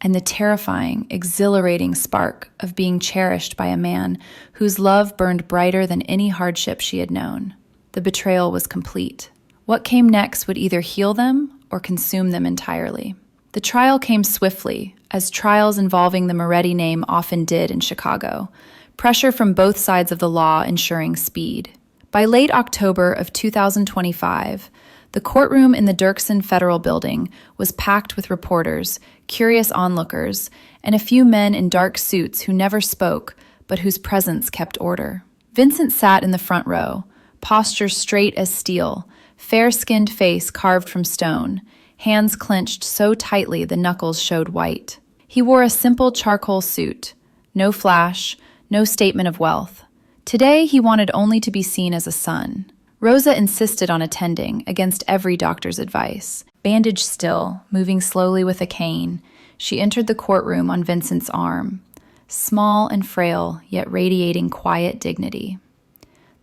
and the terrifying, exhilarating spark of being cherished by a man whose love burned brighter than any hardship she had known. The betrayal was complete. What came next would either heal them or consume them entirely. The trial came swiftly, as trials involving the Moretti name often did in Chicago, pressure from both sides of the law ensuring speed. By late October of 2025, the courtroom in the Dirksen Federal Building was packed with reporters, curious onlookers, and a few men in dark suits who never spoke, but whose presence kept order. Vincent sat in the front row, posture straight as steel, fair-skinned face carved from stone, hands clenched so tightly the knuckles showed white. He wore a simple charcoal suit, no flash, no statement of wealth. Today he wanted only to be seen as a son. Rosa insisted on attending, against every doctor's advice. Bandaged still, moving slowly with a cane, she entered the courtroom on Vincent's arm, small and frail, yet radiating quiet dignity.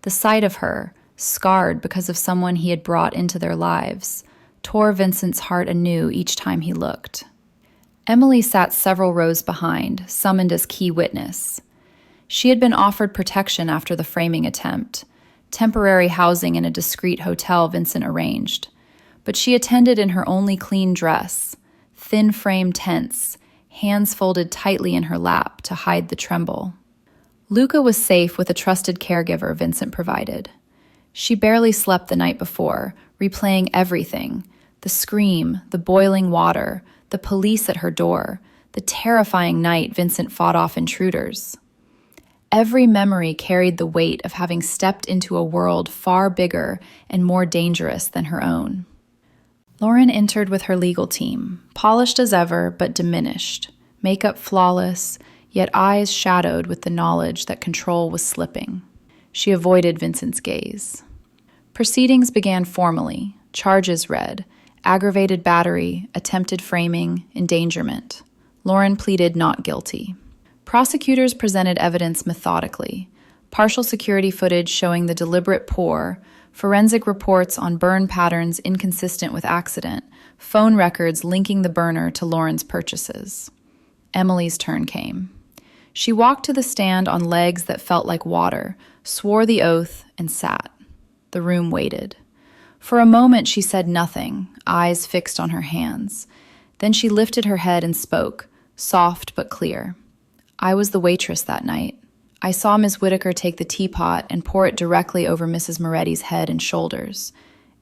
The sight of her, scarred because of someone he had brought into their lives, tore Vincent's heart anew each time he looked. Emily sat several rows behind, summoned as key witness. She had been offered protection after the framing attempt, temporary housing in a discreet hotel Vincent arranged, but she attended in her only clean dress, thin frame tense, hands folded tightly in her lap to hide the tremble. Luca was safe with a trusted caregiver Vincent provided. She barely slept the night before, replaying everything: the scream, the boiling water, the police at her door, the terrifying night Vincent fought off intruders. Every memory carried the weight of having stepped into a world far bigger and more dangerous than her own. Lauren entered with her legal team, polished as ever but diminished, makeup flawless, yet eyes shadowed with the knowledge that control was slipping. She avoided Vincent's gaze. Proceedings began formally, charges read: aggravated battery, attempted framing, endangerment. Lauren pleaded not guilty. Prosecutors presented evidence methodically: partial security footage showing the deliberate pour, forensic reports on burn patterns inconsistent with accident, phone records linking the burner to Lauren's purchases. Emily's turn came. She walked to the stand on legs that felt like water, swore the oath, and sat. The room waited. For a moment she said nothing, eyes fixed on her hands. Then she lifted her head and spoke, soft but clear. I was the waitress that night. I saw Ms. Whitaker take the teapot and pour it directly over Mrs. Moretti's head and shoulders.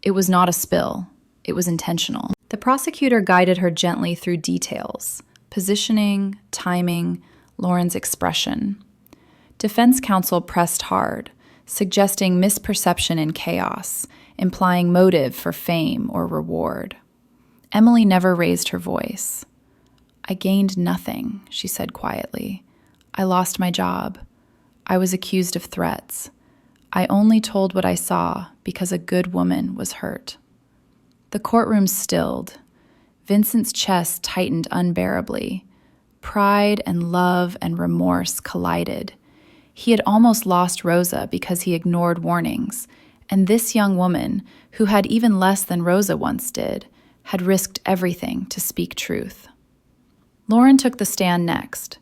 It was not a spill. It was intentional. The prosecutor guided her gently through details: positioning, timing, Lauren's expression. Defense counsel pressed hard, suggesting misperception and chaos, implying motive for fame or reward. Emily never raised her voice. I gained nothing, she said quietly. I lost my job. I was accused of threats. I only told what I saw because a good woman was hurt. The courtroom stilled. Vincent's chest tightened unbearably. Pride and love and remorse collided. He had almost lost Rosa because he ignored warnings, and this young woman, who had even less than Rosa once did, had risked everything to speak truth. Lauren took the stand next.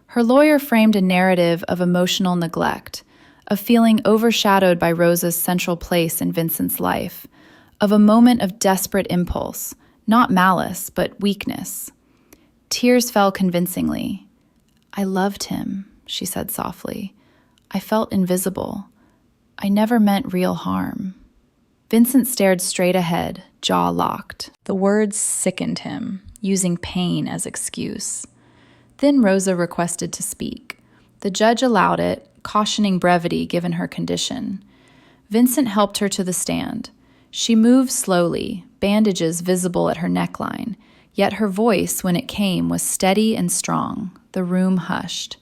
Her lawyer framed a narrative of emotional neglect, of feeling overshadowed by Rosa's central place in Vincent's life, of a moment of desperate impulse, not malice, but weakness. Tears fell convincingly. I loved him, she said softly. I felt invisible. I never meant real harm. Vincent stared straight ahead, jaw locked. The words sickened him, using pain as excuse. Then Rosa requested to speak. The judge allowed it, cautioning brevity given her condition. Vincent helped her to the stand. She moved slowly, bandages visible at her neckline, yet her voice, when it came, was steady and strong. The room hushed.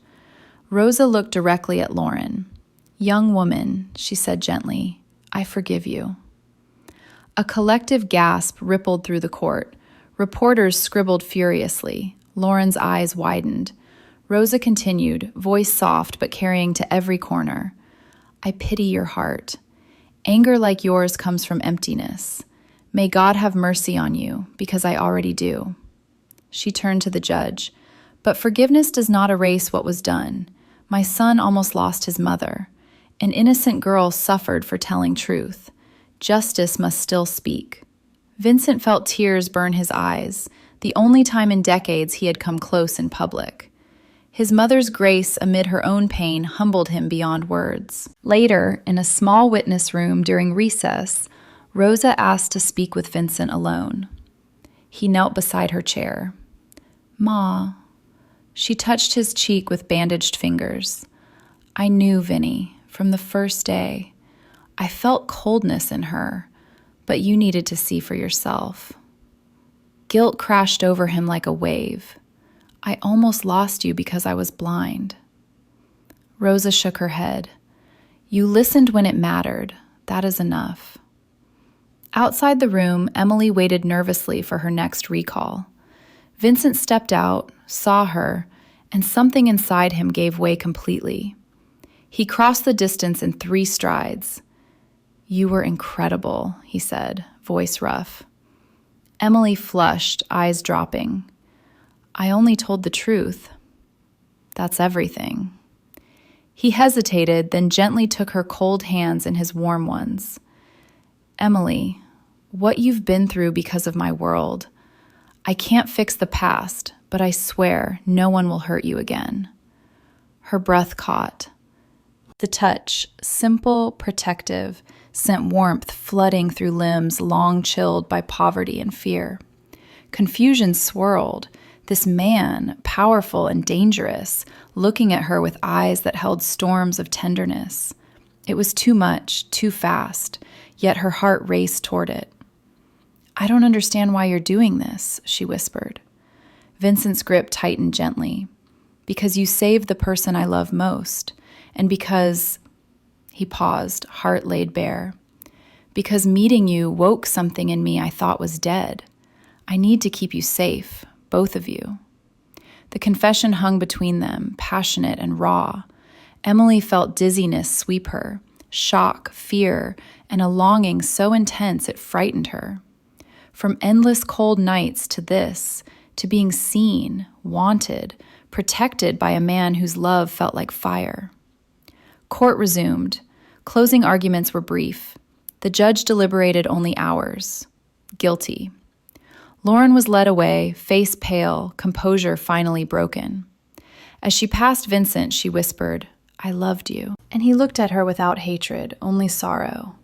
Rosa looked directly at Lauren. Young woman, she said gently, I forgive you. A collective gasp rippled through the court. Reporters scribbled furiously. Lauren's eyes widened. Rosa continued, voice soft but carrying to every corner. I pity your heart. Anger like yours comes from emptiness. May God have mercy on you, because I already do. She turned to the judge. But forgiveness does not erase what was done. My son almost lost his mother. An innocent girl suffered for telling truth. Justice must still speak. Vincent felt tears burn his eyes. the only time in decades he had come close in public. His mother's grace amid her own pain humbled him beyond words. Later, in a small witness room during recess, Rosa asked to speak with Vincent alone. He knelt beside her chair. "Ma." She touched his cheek with bandaged fingers. "I knew, Vinny, from the first day. I felt coldness in her, but you needed to see for yourself." Guilt crashed over him like a wave. "I almost lost you because I was blind." Rosa shook her head. "You listened when it mattered. That is enough." Outside the room, Emily waited nervously for her next recall. Vincent stepped out, saw her, and something inside him gave way completely. He crossed the distance in 3 strides. "You were incredible," he said, voice rough. Emily flushed, eyes dropping. "I only told the truth." "That's everything." He hesitated, then gently took her cold hands in his warm ones. "Emily, what you've been through because of my world. I can't fix the past, but I swear no one will hurt you again." Her breath caught. The touch, simple, protective, sent warmth flooding through limbs long chilled by poverty and fear. Confusion swirled. This man, powerful and dangerous, looking at her with eyes that held storms of tenderness. It was too much, too fast, yet her heart raced toward it. "I don't understand why you're doing this," she whispered. Vincent's grip tightened gently. "Because you saved the person I love most, and because..." He paused, heart laid bare. "Because meeting you woke something in me I thought was dead. I need to keep you safe, both of you." The confession hung between them, passionate and raw. Emily felt dizziness sweep her, shock, fear, and a longing so intense it frightened her. From endless cold nights to this, to being seen, wanted, protected by a man whose love felt like fire. Court resumed. Closing arguments were brief. The judge deliberated only hours. Guilty. Lauren was led away, face pale, composure finally broken. As she passed Vincent, she whispered, "I loved you." And he looked at her without hatred, only sorrow.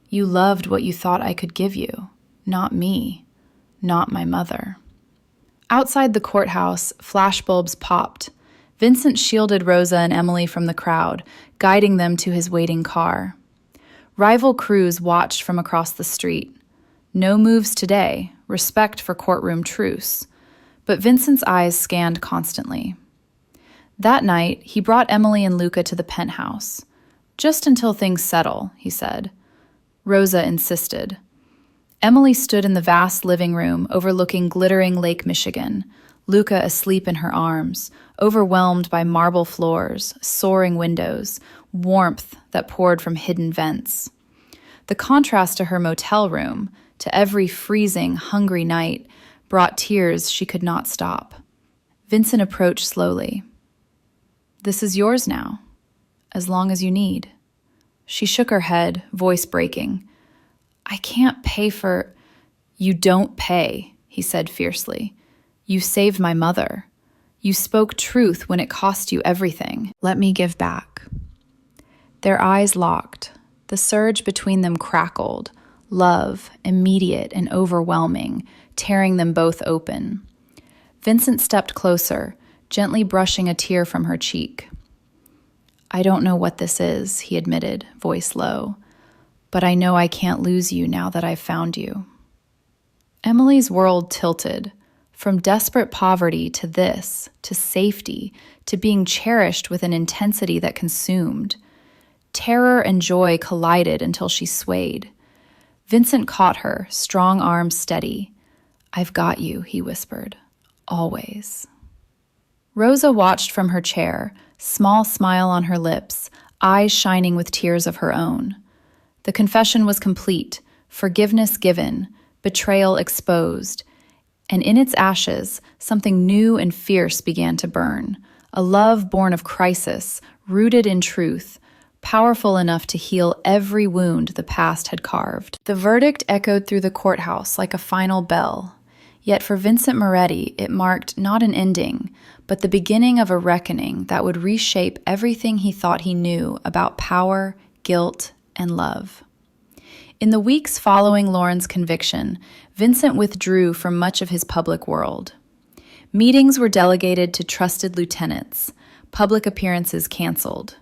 "You loved what you thought I could give you, not me, not my mother." Outside the courthouse, flashbulbs popped. Vincent shielded Rosa and Emily from the crowd, guiding them to his waiting car. Rival crews watched from across the street. No moves today, respect for courtroom truce. But Vincent's eyes scanned constantly. That night, he brought Emily and Luca to the penthouse. "Just until things settle," he said. Rosa insisted. Emily stood in the vast living room overlooking glittering Lake Michigan, Luca asleep in her arms, overwhelmed by marble floors, soaring windows, warmth that poured from hidden vents. The contrast to her motel room, to every freezing, hungry night, brought tears she could not stop. Vincent approached slowly. "This is yours now, as long as you need." She shook her head, voice breaking. "I can't pay for..." "You don't pay," he said fiercely. "You saved my mother. You spoke truth when it cost you everything. Let me give back." Their eyes locked. The surge between them crackled, love, immediate and overwhelming, tearing them both open. Vincent stepped closer, gently brushing a tear from her cheek. "I don't know what this is," he admitted, voice low, "but I know I can't lose you now that I've found you." Emily's world tilted. From desperate poverty to this, to safety, to being cherished with an intensity that consumed. Terror and joy collided until she swayed. Vincent caught her, strong arms steady. "I've got you," he whispered. "Always." Rosa watched from her chair, small smile on her lips, eyes shining with tears of her own. The confession was complete, forgiveness given, betrayal exposed, and in its ashes, something new and fierce began to burn, a love born of crisis, rooted in truth, powerful enough to heal every wound the past had carved. The verdict echoed through the courthouse like a final bell. Yet for Vincent Moretti, it marked not an ending, but the beginning of a reckoning that would reshape everything he thought he knew about power, guilt, and love. In the weeks following Lauren's conviction, Vincent withdrew from much of his public world. Meetings were delegated to trusted lieutenants, public appearances canceled.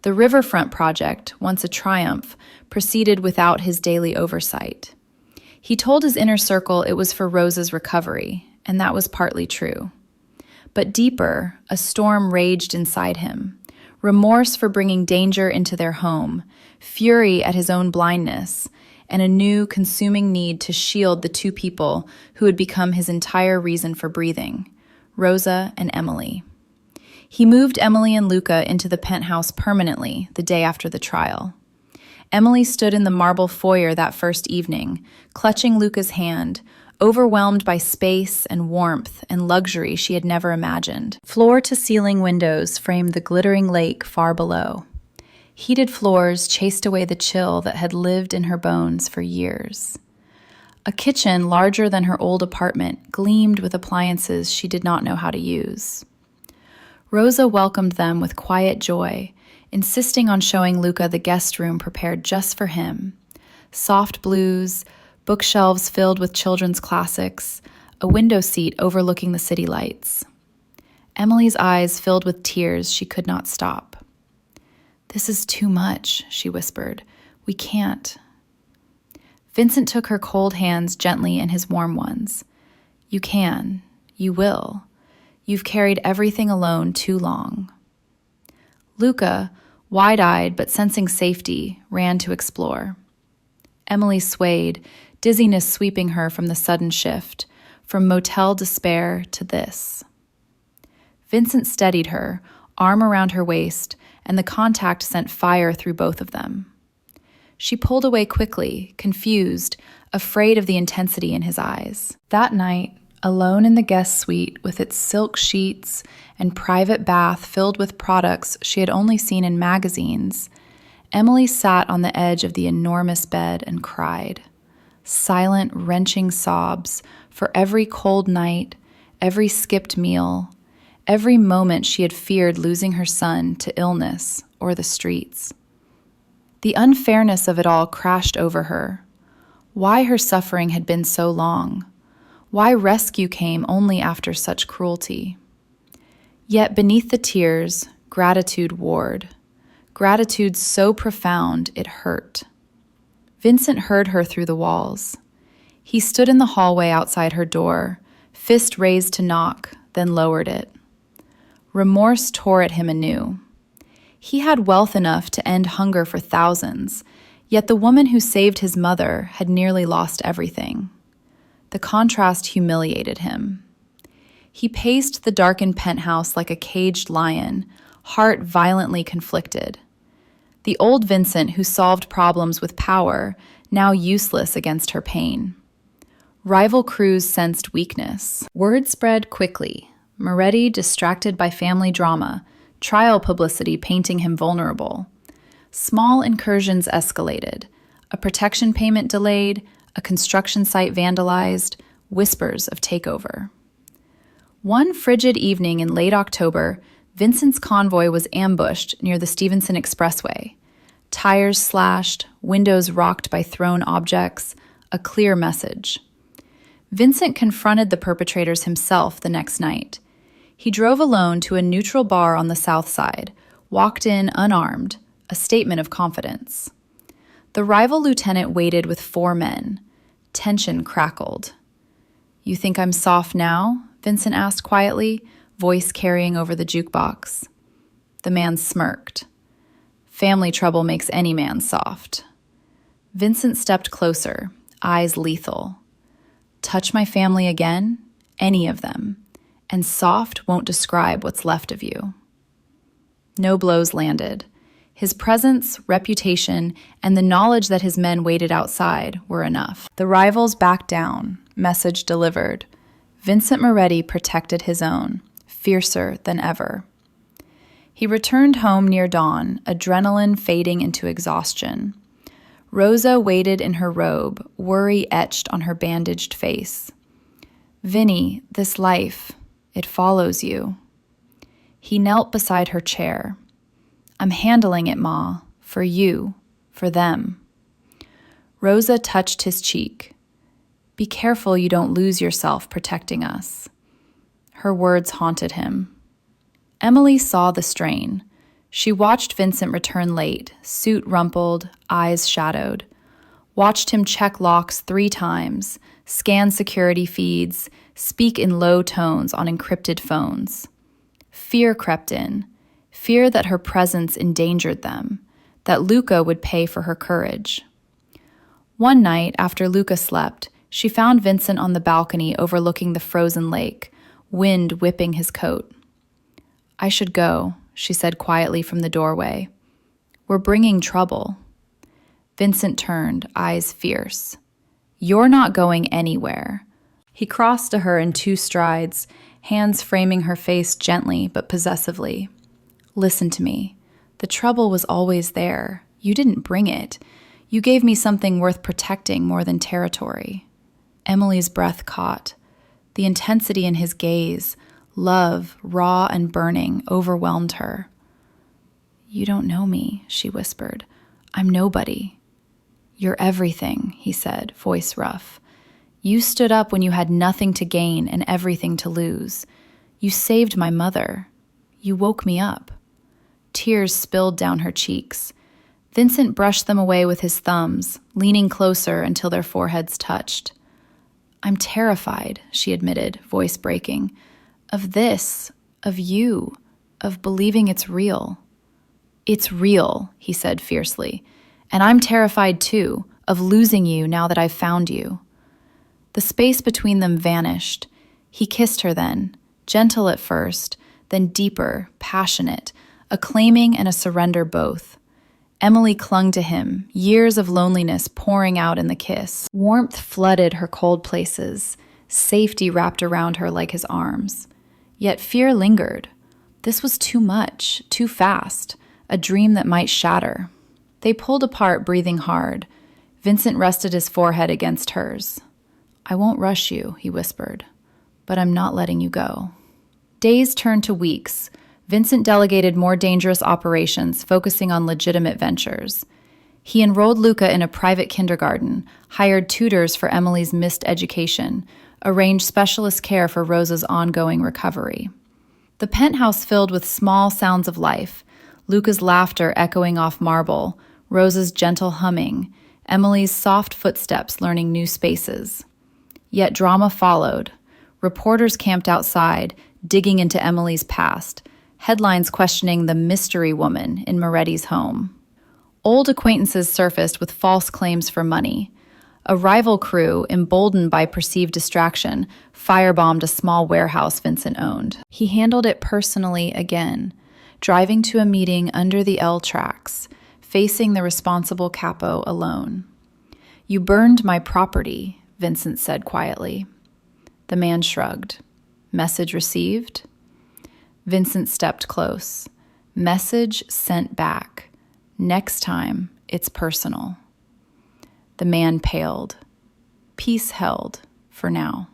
The Riverfront project, once a triumph, proceeded without his daily oversight. He told his inner circle it was for Rosa's recovery, and that was partly true. But deeper, a storm raged inside him. Remorse for bringing danger into their home, fury at his own blindness, and a new, consuming need to shield the two people who had become his entire reason for breathing, Rosa and Emily. He moved Emily and Luca into the penthouse permanently the day after the trial. Emily stood in the marble foyer that first evening, clutching Luca's hand, overwhelmed by space and warmth and luxury she had never imagined. Floor-to-ceiling windows framed the glittering lake far below. Heated floors chased away the chill that had lived in her bones for years. A kitchen larger than her old apartment gleamed with appliances she did not know how to use. Rosa welcomed them with quiet joy, insisting on showing Luca the guest room prepared just for him. Soft blues, bookshelves filled with children's classics, a window seat overlooking the city lights. Emily's eyes filled with tears she could not stop. "This is too much," she whispered. "We can't." Vincent took her cold hands gently in his warm ones. "You can. You will. You've carried everything alone too long." Luca, wide-eyed but sensing safety, ran to explore. Emily swayed, dizziness sweeping her from the sudden shift, from motel despair to this. Vincent steadied her, arm around her waist, and the contact sent fire through both of them. She pulled away quickly, confused, afraid of the intensity in his eyes. That night, alone in the guest suite with its silk sheets and private bath filled with products she had only seen in magazines, Emily sat on the edge of the enormous bed and cried. Silent, wrenching sobs for every cold night, every skipped meal, every moment she had feared losing her son to illness or the streets. The unfairness of it all crashed over her. Why her suffering had been so long? Why rescue came only after such cruelty? Yet beneath the tears, gratitude warred. Gratitude so profound it hurt. Vincent heard her through the walls. He stood in the hallway outside her door, fist raised to knock, then lowered it. Remorse tore at him anew. He had wealth enough to end hunger for thousands, yet the woman who saved his mother had nearly lost everything. The contrast humiliated him. He paced the darkened penthouse like a caged lion, heart violently conflicted. The old Vincent who solved problems with power, now useless against her pain. Rival crews sensed weakness. Word spread quickly. Moretti distracted by family drama, trial publicity painting him vulnerable. Small incursions escalated. A protection payment delayed, a construction site vandalized, whispers of takeover. One frigid evening in late October, Vincent's convoy was ambushed near the Stevenson Expressway. Tires slashed, windows rocked by thrown objects, a clear message. Vincent confronted the perpetrators himself the next night. He drove alone to a neutral bar on the south side, walked in unarmed, a statement of confidence. The rival lieutenant waited with 4 men. Tension crackled. "You think I'm soft now?" Vincent asked quietly, voice carrying over the jukebox. The man smirked. "Family trouble makes any man soft." Vincent stepped closer, eyes lethal. "Touch my family again, any of them, and soft won't describe what's left of you." No blows landed. His presence, reputation, and the knowledge that his men waited outside were enough. The rivals backed down, message delivered. Vincent Moretti protected his own, fiercer than ever. He returned home near dawn, adrenaline fading into exhaustion. Rosa waited in her robe, worry etched on her bandaged face. Vinny, this life, it follows you. He knelt beside her chair. I'm handling it, Ma, for you, for them. Rosa touched his cheek. Be careful you don't lose yourself protecting us. Her words haunted him. Emily saw the strain. She watched Vincent return late, suit rumpled, eyes shadowed. Watched him check locks 3 times, scan security feeds, speak in low tones on encrypted phones. Fear crept in, fear that her presence endangered them, that Luca would pay for her courage. One night, after Luca slept, she found Vincent on the balcony overlooking the frozen lake, wind whipping his coat. I should go, she said quietly from the doorway. We're bringing trouble. Vincent turned, eyes fierce. You're not going anywhere. He crossed to her in 2 strides, hands framing her face gently but possessively. Listen to me. The trouble was always there. You didn't bring it. You gave me something worth protecting more than territory. Emily's breath caught. The intensity in his gaze, love, raw and burning, overwhelmed her. You don't know me, she whispered. I'm nobody. You're everything, he said, voice rough. You stood up when you had nothing to gain and everything to lose. You saved my mother. You woke me up. Tears spilled down her cheeks. Vincent brushed them away with his thumbs, leaning closer until their foreheads touched. I'm terrified, she admitted, voice breaking. Of this, of you, of believing it's real. It's real, he said fiercely. And I'm terrified too, of losing you now that I've found you. The space between them vanished. He kissed her then, gentle at first, then deeper, passionate, a claiming and a surrender both. Emily clung to him, years of loneliness pouring out in the kiss. Warmth flooded her cold places, safety wrapped around her like his arms. Yet fear lingered. This was too much, too fast, a dream that might shatter. They pulled apart, breathing hard. Vincent rested his forehead against hers. I won't rush you, he whispered, but I'm not letting you go. Days turned to weeks. Vincent delegated more dangerous operations, focusing on legitimate ventures. He enrolled Luca in a private kindergarten, hired tutors for Emily's missed education, arranged specialist care for Rosa's ongoing recovery. The penthouse filled with small sounds of life, Luca's laughter echoing off marble, Rosa's gentle humming, Emily's soft footsteps learning new spaces. Yet drama followed. Reporters camped outside, digging into Emily's past, headlines questioning the mystery woman in Moretti's home. Old acquaintances surfaced with false claims for money. A rival crew, emboldened by perceived distraction, firebombed a small warehouse Vincent owned. He handled it personally again, driving to a meeting under the L tracks, facing the responsible capo alone. You burned my property, Vincent said quietly. The man shrugged. Message received? Vincent stepped close. Message sent back. Next time, it's personal. The man paled. Peace held, for now.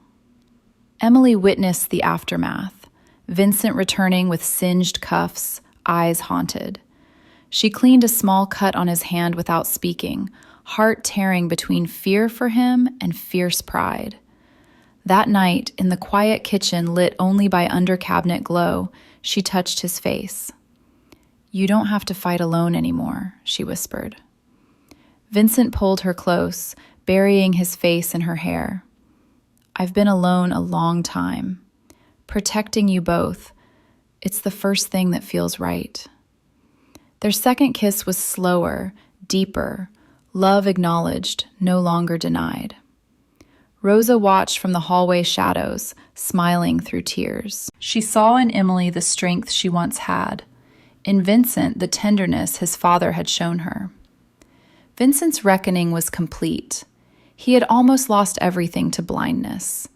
Emily witnessed the aftermath. Vincent returning with singed cuffs, eyes haunted. She cleaned a small cut on his hand without speaking, heart tearing between fear for him and fierce pride. That night, in the quiet kitchen lit only by under-cabinet glow, she touched his face. You don't have to fight alone anymore, she whispered. Vincent pulled her close, burying his face in her hair. I've been alone a long time. Protecting you both, it's the first thing that feels right. Their second kiss was slower, deeper, love acknowledged, no longer denied. Rosa watched from the hallway shadows, smiling through tears. She saw in Emily the strength she once had, in Vincent the tenderness his father had shown her. Vincent's reckoning was complete. He had almost lost everything to blindness.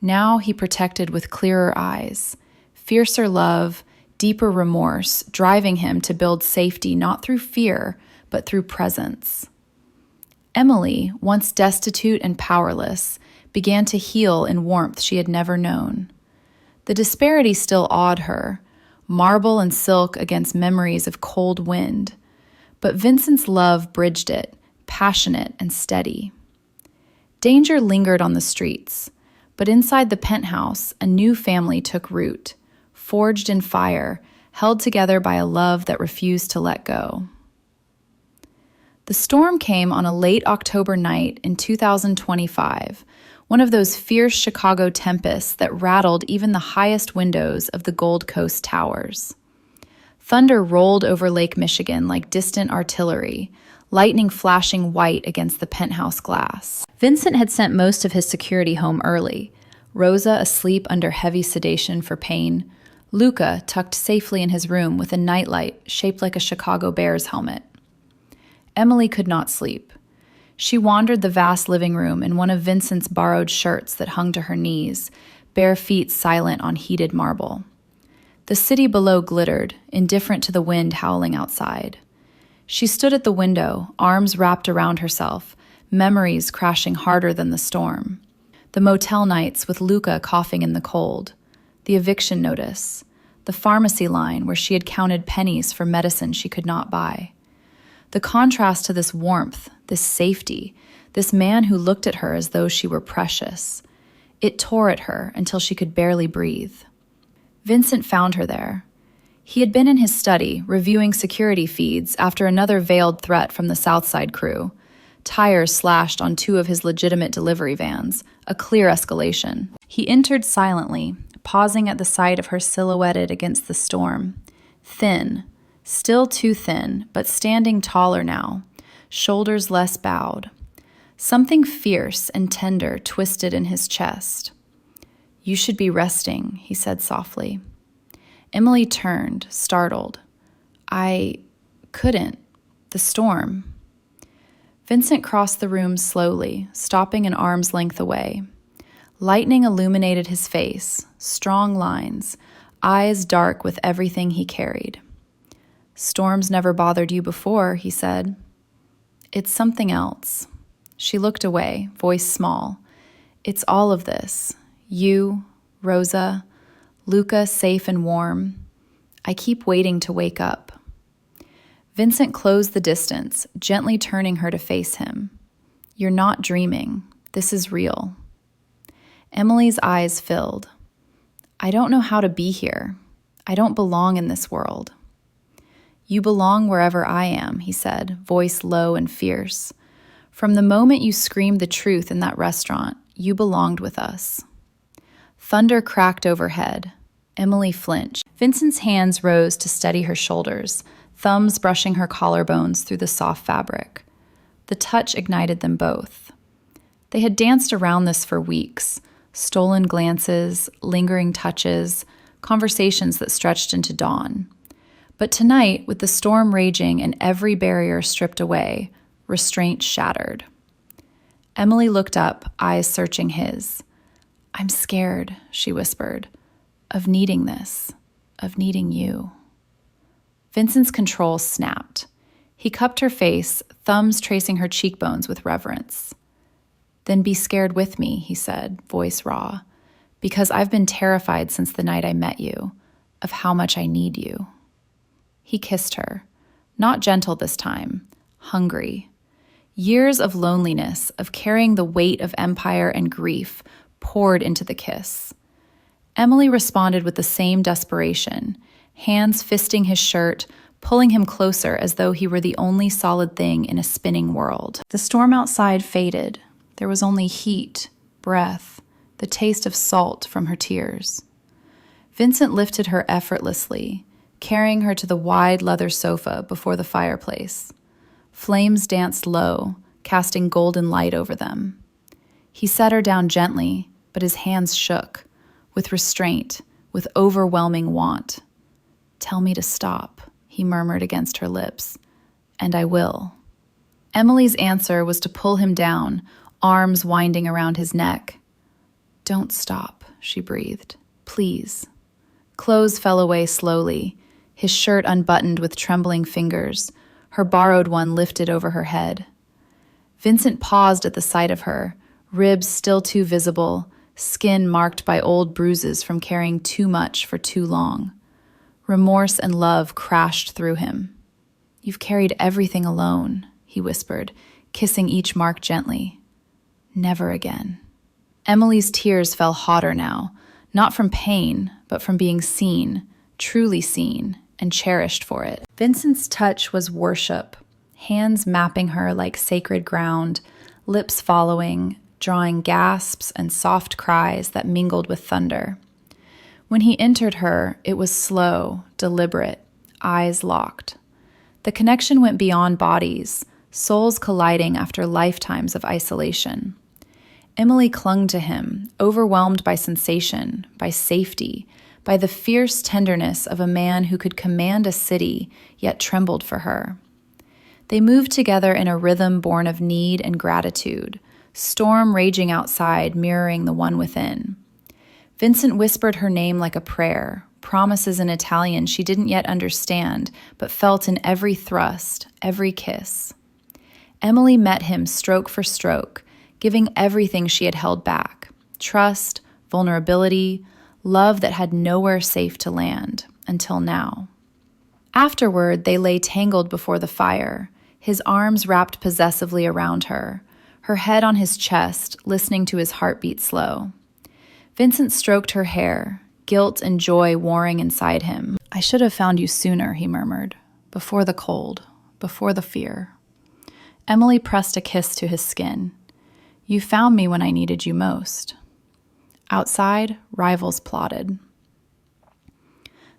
Now he protected with clearer eyes, fiercer love, deeper remorse, driving him to build safety not through fear, but through presence. Emily, once destitute and powerless, began to heal in warmth she had never known. The disparity still awed her, marble and silk against memories of cold wind, but Vincent's love bridged it, passionate and steady. Danger lingered on the streets, but inside the penthouse, a new family took root, forged in fire, held together by a love that refused to let go. The storm came on a late October night in 2025, one of those fierce Chicago tempests that rattled even the highest windows of the Gold Coast towers. Thunder rolled over Lake Michigan like distant artillery, lightning flashing white against the penthouse glass. Vincent had sent most of his security home early, Rosa asleep under heavy sedation for pain, Luca tucked safely in his room with a nightlight shaped like a Chicago Bears helmet. Emily could not sleep. She wandered the vast living room in one of Vincent's borrowed shirts that hung to her knees, bare feet silent on heated marble. The city below glittered, indifferent to the wind howling outside. She stood at the window, arms wrapped around herself, memories crashing harder than the storm. The motel nights with Luca coughing in the cold, the eviction notice, the pharmacy line where she had counted pennies for medicine she could not buy. The contrast to this warmth, this safety, this man who looked at her as though she were precious. It tore at her until she could barely breathe. Vincent found her there. He had been in his study, reviewing security feeds after another veiled threat from the Southside crew. Tires slashed on 2 of his legitimate delivery vans, a clear escalation. He entered silently, pausing at the sight of her silhouetted against the storm. Thin, still too thin, but standing taller now, shoulders less bowed. Something fierce and tender twisted in his chest. "You should be resting," he said softly. Emily turned, startled. "I couldn't. The storm." Vincent crossed the room slowly, stopping an arm's length away. Lightning illuminated his face, strong lines, eyes dark with everything he carried. "Storms never bothered you before," he said. "It's something else." She looked away, voice small. "It's all of this. You, Rosa, Luca safe and warm. I keep waiting to wake up." Vincent closed the distance, gently turning her to face him. "You're not dreaming. This is real." Emily's eyes filled. "I don't know how to be here. I don't belong in this world." "You belong wherever I am," he said, voice low and fierce. "From the moment you screamed the truth in that restaurant, you belonged with us." Thunder cracked overhead. Emily flinched. Vincent's hands rose to steady her shoulders, thumbs brushing her collarbones through the soft fabric. The touch ignited them both. They had danced around this for weeks, stolen glances, lingering touches, conversations that stretched into dawn. But tonight, with the storm raging and every barrier stripped away, restraint shattered. Emily looked up, eyes searching his. "I'm scared," she whispered, "of needing this, of needing you." Vincent's control snapped. He cupped her face, thumbs tracing her cheekbones with reverence. "Then be scared with me," he said, voice raw, "because I've been terrified since the night I met you, of how much I need you." He kissed her, not gentle this time, hungry. Years of loneliness, of carrying the weight of empire and grief, poured into the kiss. Emily responded with the same desperation, hands fisting his shirt, pulling him closer as though he were the only solid thing in a spinning world. The storm outside faded. There was only heat, breath, the taste of salt from her tears. Vincent lifted her effortlessly, carrying her to the wide leather sofa before the fireplace. Flames danced low, casting golden light over them. He set her down gently, but his hands shook, with restraint, with overwhelming want. "Tell me to stop," he murmured against her lips, "and I will." Emily's answer was to pull him down, arms winding around his neck. "Don't stop," she breathed. "Please." Clothes fell away slowly, his shirt unbuttoned with trembling fingers, her borrowed one lifted over her head. Vincent paused at the sight of her, ribs still too visible, skin marked by old bruises from carrying too much for too long. Remorse and love crashed through him. "You've carried everything alone," he whispered, kissing each mark gently. "Never again." Emily's tears fell hotter now, not from pain, but from being seen, truly seen, and cherished for it. Vincent's touch was worship, hands mapping her like sacred ground, lips following, drawing gasps and soft cries that mingled with thunder. When he entered her, it was slow, deliberate, eyes locked. The connection went beyond bodies, souls colliding after lifetimes of isolation. Emily clung to him, overwhelmed by sensation, by safety, by the fierce tenderness of a man who could command a city, yet trembled for her. They moved together in a rhythm born of need and gratitude, storm raging outside, mirroring the one within. Vincent whispered her name like a prayer, promises in Italian she didn't yet understand, but felt in every thrust, every kiss. Emily met him stroke for stroke, giving everything she had held back: trust, vulnerability, love that had nowhere safe to land, until now. Afterward, they lay tangled before the fire, his arms wrapped possessively around her head on his chest, listening to his heartbeat slow. Vincent stroked her hair, guilt and joy warring inside him. "I should have found you sooner," he murmured, "before the cold, before the fear." Emily pressed a kiss to his skin. "You found me when I needed you most." Outside, rivals plotted.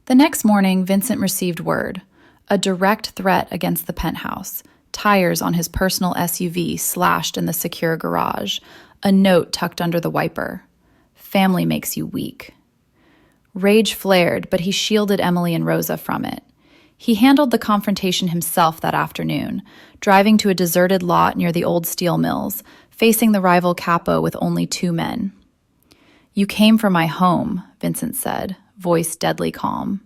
The next morning, Vincent received word, a direct threat against the penthouse, tires on his personal SUV slashed in the secure garage, a note tucked under the wiper. "Family makes you weak." Rage flared, but he shielded Emily and Rosa from it. He handled the confrontation himself that afternoon, driving to a deserted lot near the old steel mills, facing the rival capo with only 2 men. "You came for my home," Vincent said, voice deadly calm.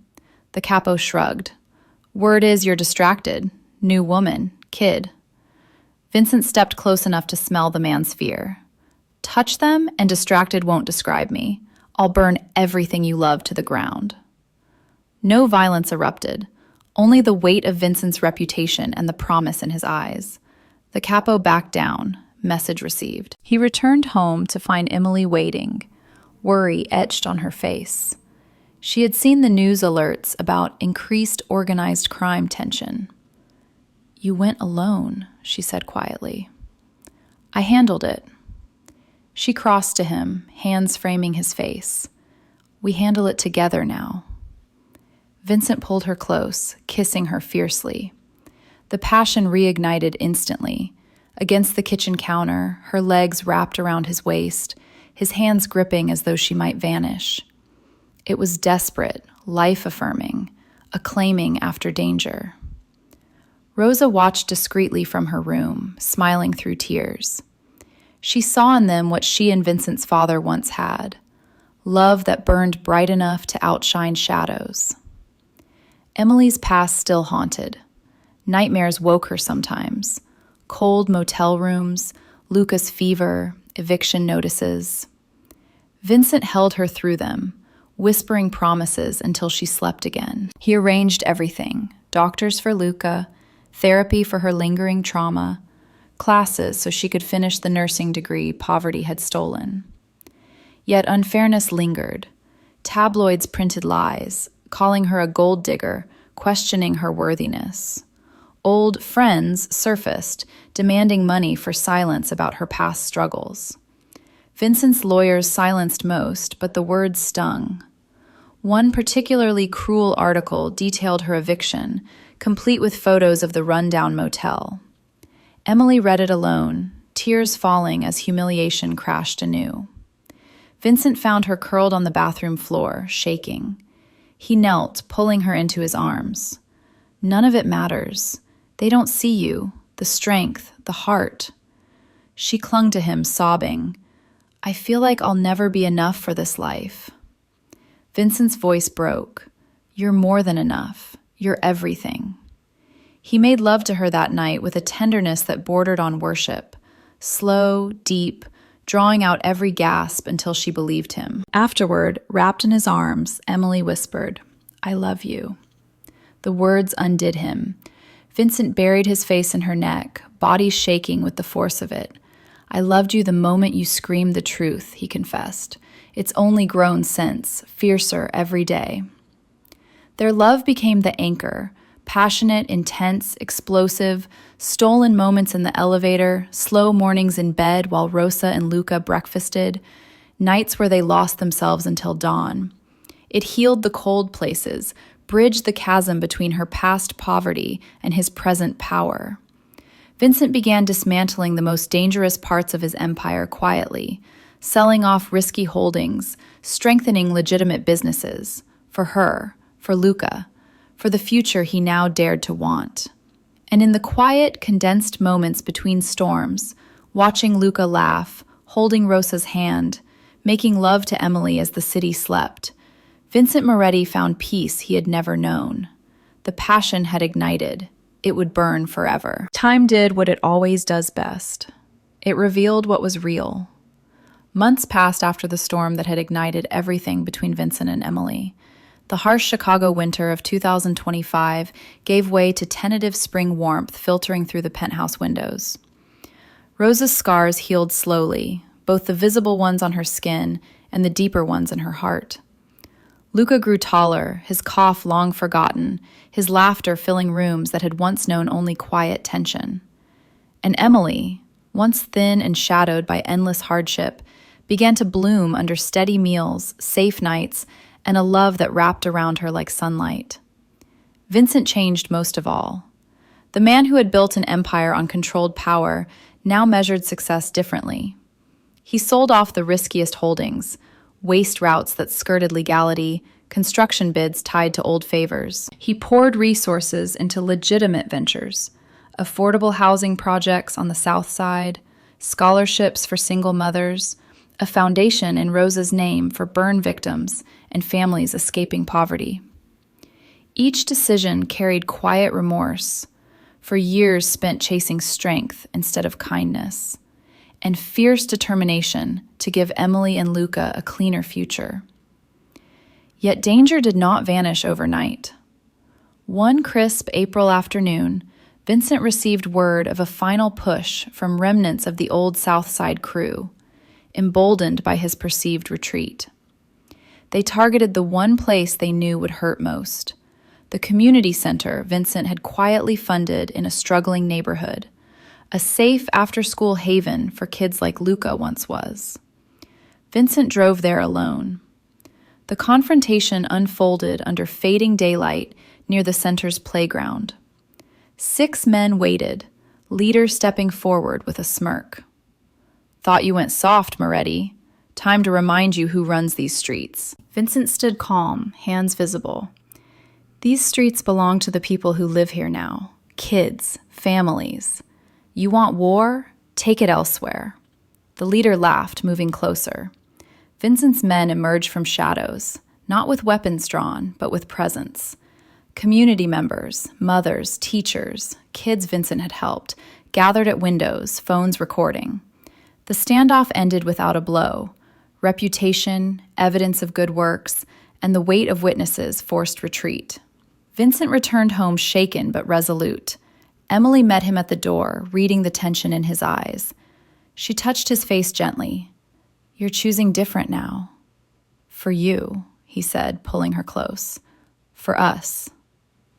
The capo shrugged. "Word is you're distracted. New woman, kid." Vincent stepped close enough to smell the man's fear. "Touch them, and distracted won't describe me. I'll burn everything you love to the ground." No violence erupted, only the weight of Vincent's reputation and the promise in his eyes. The capo backed down, message received. He returned home to find Emily waiting, worry etched on her face. She had seen the news alerts about increased organized crime tension. "You went alone," she said quietly. "I handled it." She crossed to him, hands framing his face. "We handle it together now." Vincent pulled her close, kissing her fiercely. The passion reignited instantly. Against the kitchen counter, her legs wrapped around his waist, his hands gripping as though she might vanish. It was desperate, life-affirming, a claiming after danger. Rosa watched discreetly from her room, smiling through tears. She saw in them what she and Vincent's father once had, love that burned bright enough to outshine shadows. Emily's past still haunted. Nightmares woke her sometimes. Cold motel rooms, Lucas fever, eviction notices. Vincent held her through them, whispering promises until she slept again. He arranged everything: doctors for Luca, therapy for her lingering trauma, classes so she could finish the nursing degree poverty had stolen. Yet unfairness lingered. Tabloids printed lies, calling her a gold digger, questioning her worthiness. Old friends surfaced, demanding money for silence about her past struggles. Vincent's lawyers silenced most, but the words stung. One particularly cruel article detailed her eviction, complete with photos of the rundown motel. Emily read it alone, tears falling as humiliation crashed anew. Vincent found her curled on the bathroom floor, shaking. He knelt, pulling her into his arms. "None of it matters. They don't see you, the strength, the heart." She clung to him, sobbing. "I feel like I'll never be enough for this life." Vincent's voice broke. "You're more than enough. You're everything." He made love to her that night with a tenderness that bordered on worship, slow, deep, drawing out every gasp until she believed him. Afterward, wrapped in his arms, Emily whispered, "I love you." The words undid him. Vincent buried his face in her neck, body shaking with the force of it. "I loved you the moment you screamed the truth," he confessed. "It's only grown since, fiercer every day." Their love became the anchor, passionate, intense, explosive, stolen moments in the elevator, slow mornings in bed while Rosa and Luca breakfasted, nights where they lost themselves until dawn. It healed the cold places, bridged the chasm between her past poverty and his present power. Vincent began dismantling the most dangerous parts of his empire quietly, selling off risky holdings, strengthening legitimate businesses, for her, for Luca, for the future he now dared to want. And in the quiet, condensed moments between storms, watching Luca laugh, holding Rosa's hand, making love to Emily as the city slept, Vincent Moretti found peace he had never known. The passion had ignited. It would burn forever. Time did what it always does best. It revealed what was real. Months passed after the storm that had ignited everything between Vincent and Emily. The harsh Chicago winter of 2025 gave way to tentative spring warmth filtering through the penthouse windows. Rosa's scars healed slowly, both the visible ones on her skin and the deeper ones in her heart. Luca grew taller, his cough long forgotten, his laughter filling rooms that had once known only quiet tension. And Emily, once thin and shadowed by endless hardship, began to bloom under steady meals, safe nights, and a love that wrapped around her like sunlight. Vincent changed most of all. The man who had built an empire on controlled power now measured success differently. He sold off the riskiest holdings, waste routes that skirted legality, construction bids tied to old favors. He poured resources into legitimate ventures, affordable housing projects on the South Side, scholarships for single mothers, a foundation in Rosa's name for burn victims and families escaping poverty. Each decision carried quiet remorse, for years spent chasing strength instead of kindness, and fierce determination to give Emily and Luca a cleaner future. Yet danger did not vanish overnight. One crisp April afternoon, Vincent received word of a final push from remnants of the old South Side crew, emboldened by his perceived retreat. They targeted the one place they knew would hurt most, the community center Vincent had quietly funded in a struggling neighborhood, a safe after-school haven for kids like Luca once was. Vincent drove there alone. The confrontation unfolded under fading daylight near the center's playground. 6 men waited, leader stepping forward with a smirk. "Thought you went soft, Moretti. Time to remind you who runs these streets." Vincent stood calm, hands visible. "These streets belong to the people who live here now. Kids, families. You want war? Take it elsewhere." The leader laughed, moving closer. Vincent's men emerged from shadows, not with weapons drawn, but with presence. Community members, mothers, teachers, kids Vincent had helped, gathered at windows, phones recording. The standoff ended without a blow. Reputation, evidence of good works, and the weight of witnesses forced retreat. Vincent returned home shaken but resolute. Emily met him at the door, reading the tension in his eyes. She touched his face gently. "You're choosing different now." "For you," he said, pulling her close. "For us."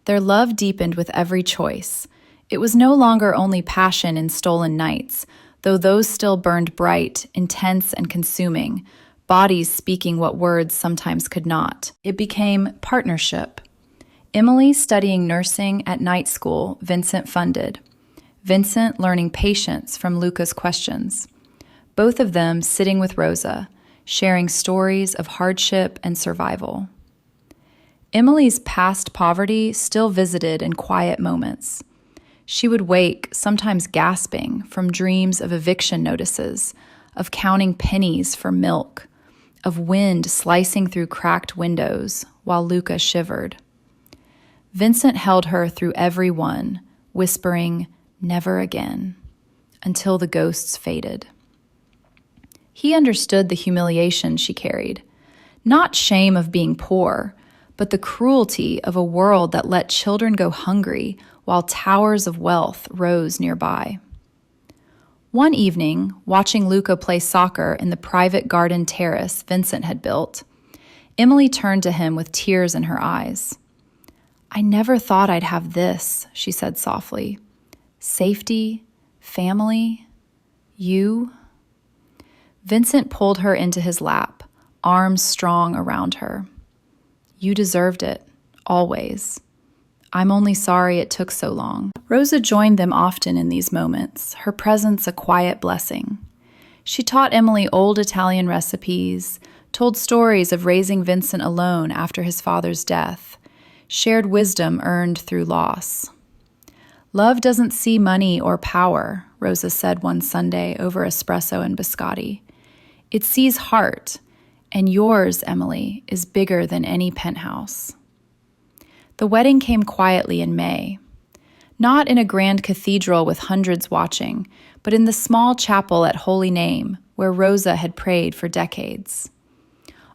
Their love deepened with every choice. It was no longer only passion in stolen nights, though those still burned bright, intense, and consuming, bodies speaking what words sometimes could not. It became partnership. Emily studying nursing at night school Vincent funded. Vincent learning patience from Luca's questions. Both of them sitting with Rosa, sharing stories of hardship and survival. Emily's past poverty still visited in quiet moments. She would wake, sometimes gasping, from dreams of eviction notices, of counting pennies for milk, of wind slicing through cracked windows while Luca shivered. Vincent held her through every one, whispering, "Never again," until the ghosts faded. He understood the humiliation she carried. Not shame of being poor, but the cruelty of a world that let children go hungry while towers of wealth rose nearby. One evening, watching Luca play soccer in the private garden terrace Vincent had built, Emily turned to him with tears in her eyes. "I never thought I'd have this," she said softly. "Safety, family, you." Vincent pulled her into his lap, arms strong around her. "You deserved it, always. I'm only sorry it took so long." Rosa joined them often in these moments, her presence a quiet blessing. She taught Emily old Italian recipes, told stories of raising Vincent alone after his father's death, shared wisdom earned through loss. "Love doesn't see money or power," Rosa said one Sunday over espresso and biscotti. "It sees heart, and yours, Emily, is bigger than any penthouse." The wedding came quietly in May. Not in a grand cathedral with hundreds watching, but in the small chapel at Holy Name, where Rosa had prayed for decades.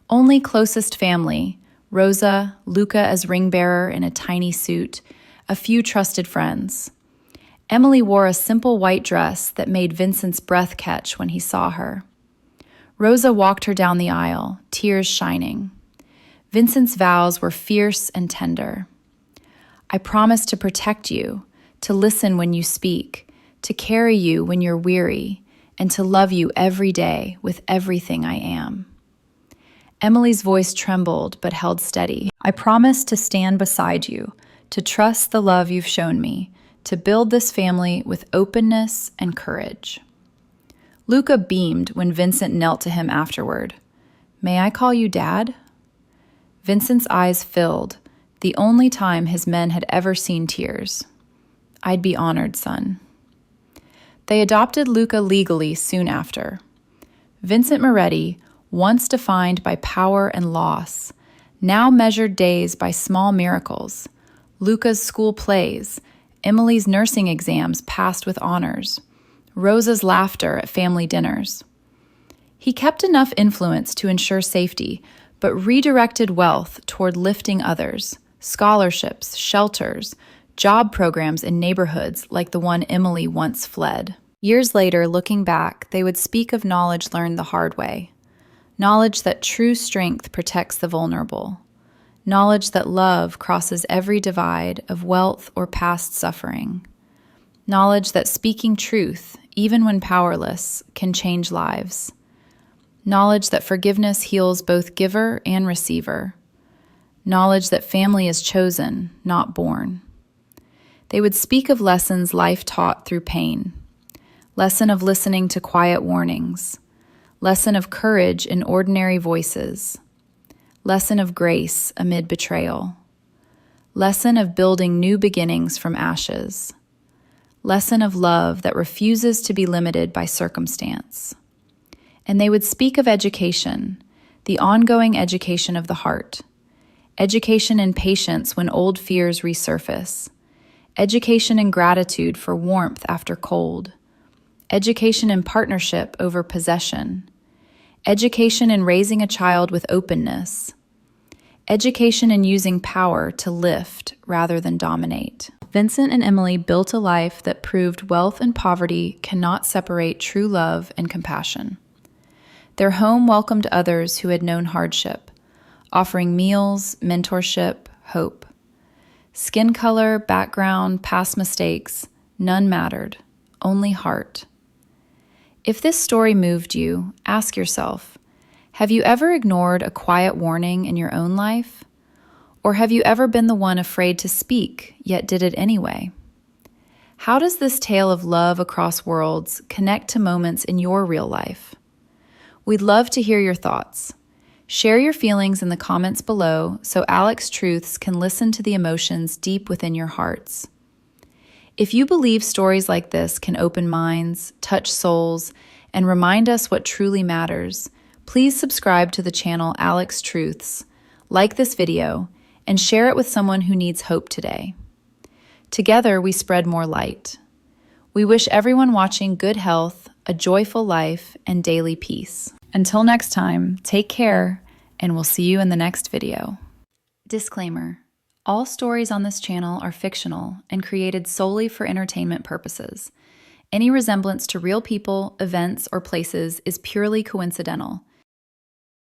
Only closest family, Rosa, Luca as ring-bearer in a tiny suit, a few trusted friends. Emily wore a simple white dress that made Vincent's breath catch when he saw her. Rosa walked her down the aisle, tears shining. Vincent's vows were fierce and tender. "I promise to protect you, to listen when you speak, to carry you when you're weary, and to love you every day with everything I am." Emily's voice trembled but held steady. "I promise to stand beside you, to trust the love you've shown me, to build this family with openness and courage." Luca beamed when Vincent knelt to him afterward. "May I call you Dad?" Vincent's eyes filled, the only time his men had ever seen tears. "I'd be honored, son." They adopted Luca legally soon after. Vincent Moretti, once defined by power and loss, now measured days by small miracles. Luca's school plays, Emily's nursing exams passed with honors, Rosa's laughter at family dinners. He kept enough influence to ensure safety, but redirected wealth toward lifting others, scholarships, shelters, job programs in neighborhoods like the one Emily once fled. Years later, looking back, they would speak of knowledge learned the hard way. Knowledge that true strength protects the vulnerable. Knowledge that love crosses every divide of wealth or past suffering. Knowledge that speaking truth, even when powerless, can change lives. Knowledge that forgiveness heals both giver and receiver. Knowledge that family is chosen, not born. They would speak of lessons life taught through pain. Lesson of listening to quiet warnings. Lesson of courage in ordinary voices. Lesson of grace amid betrayal. Lesson of building new beginnings from ashes. Lesson of love that refuses to be limited by circumstance. And they would speak of education, the ongoing education of the heart. Education in patience when old fears resurface. Education in gratitude for warmth after cold. Education in partnership over possession. Education in raising a child with openness. Education in using power to lift rather than dominate. Vincent and Emily built a life that proved wealth and poverty cannot separate true love and compassion. Their home welcomed others who had known hardship, offering meals, mentorship, hope. Skin color, background, past mistakes, none mattered, only heart. If this story moved you, ask yourself, have you ever ignored a quiet warning in your own life? Or have you ever been the one afraid to speak, yet did it anyway? How does this tale of love across worlds connect to moments in your real life? We'd love to hear your thoughts. Share your feelings in the comments below so Alex Truths can listen to the emotions deep within your hearts. If you believe stories like this can open minds, touch souls, and remind us what truly matters, please subscribe to the channel Alex Truths, like this video, and share it with someone who needs hope today. Together, we spread more light. We wish everyone watching good health, a joyful life, and daily peace. Until next time, take care, and we'll see you in the next video. Disclaimer: all stories on this channel are fictional and created solely for entertainment purposes. Any resemblance to real people, events, or places is purely coincidental.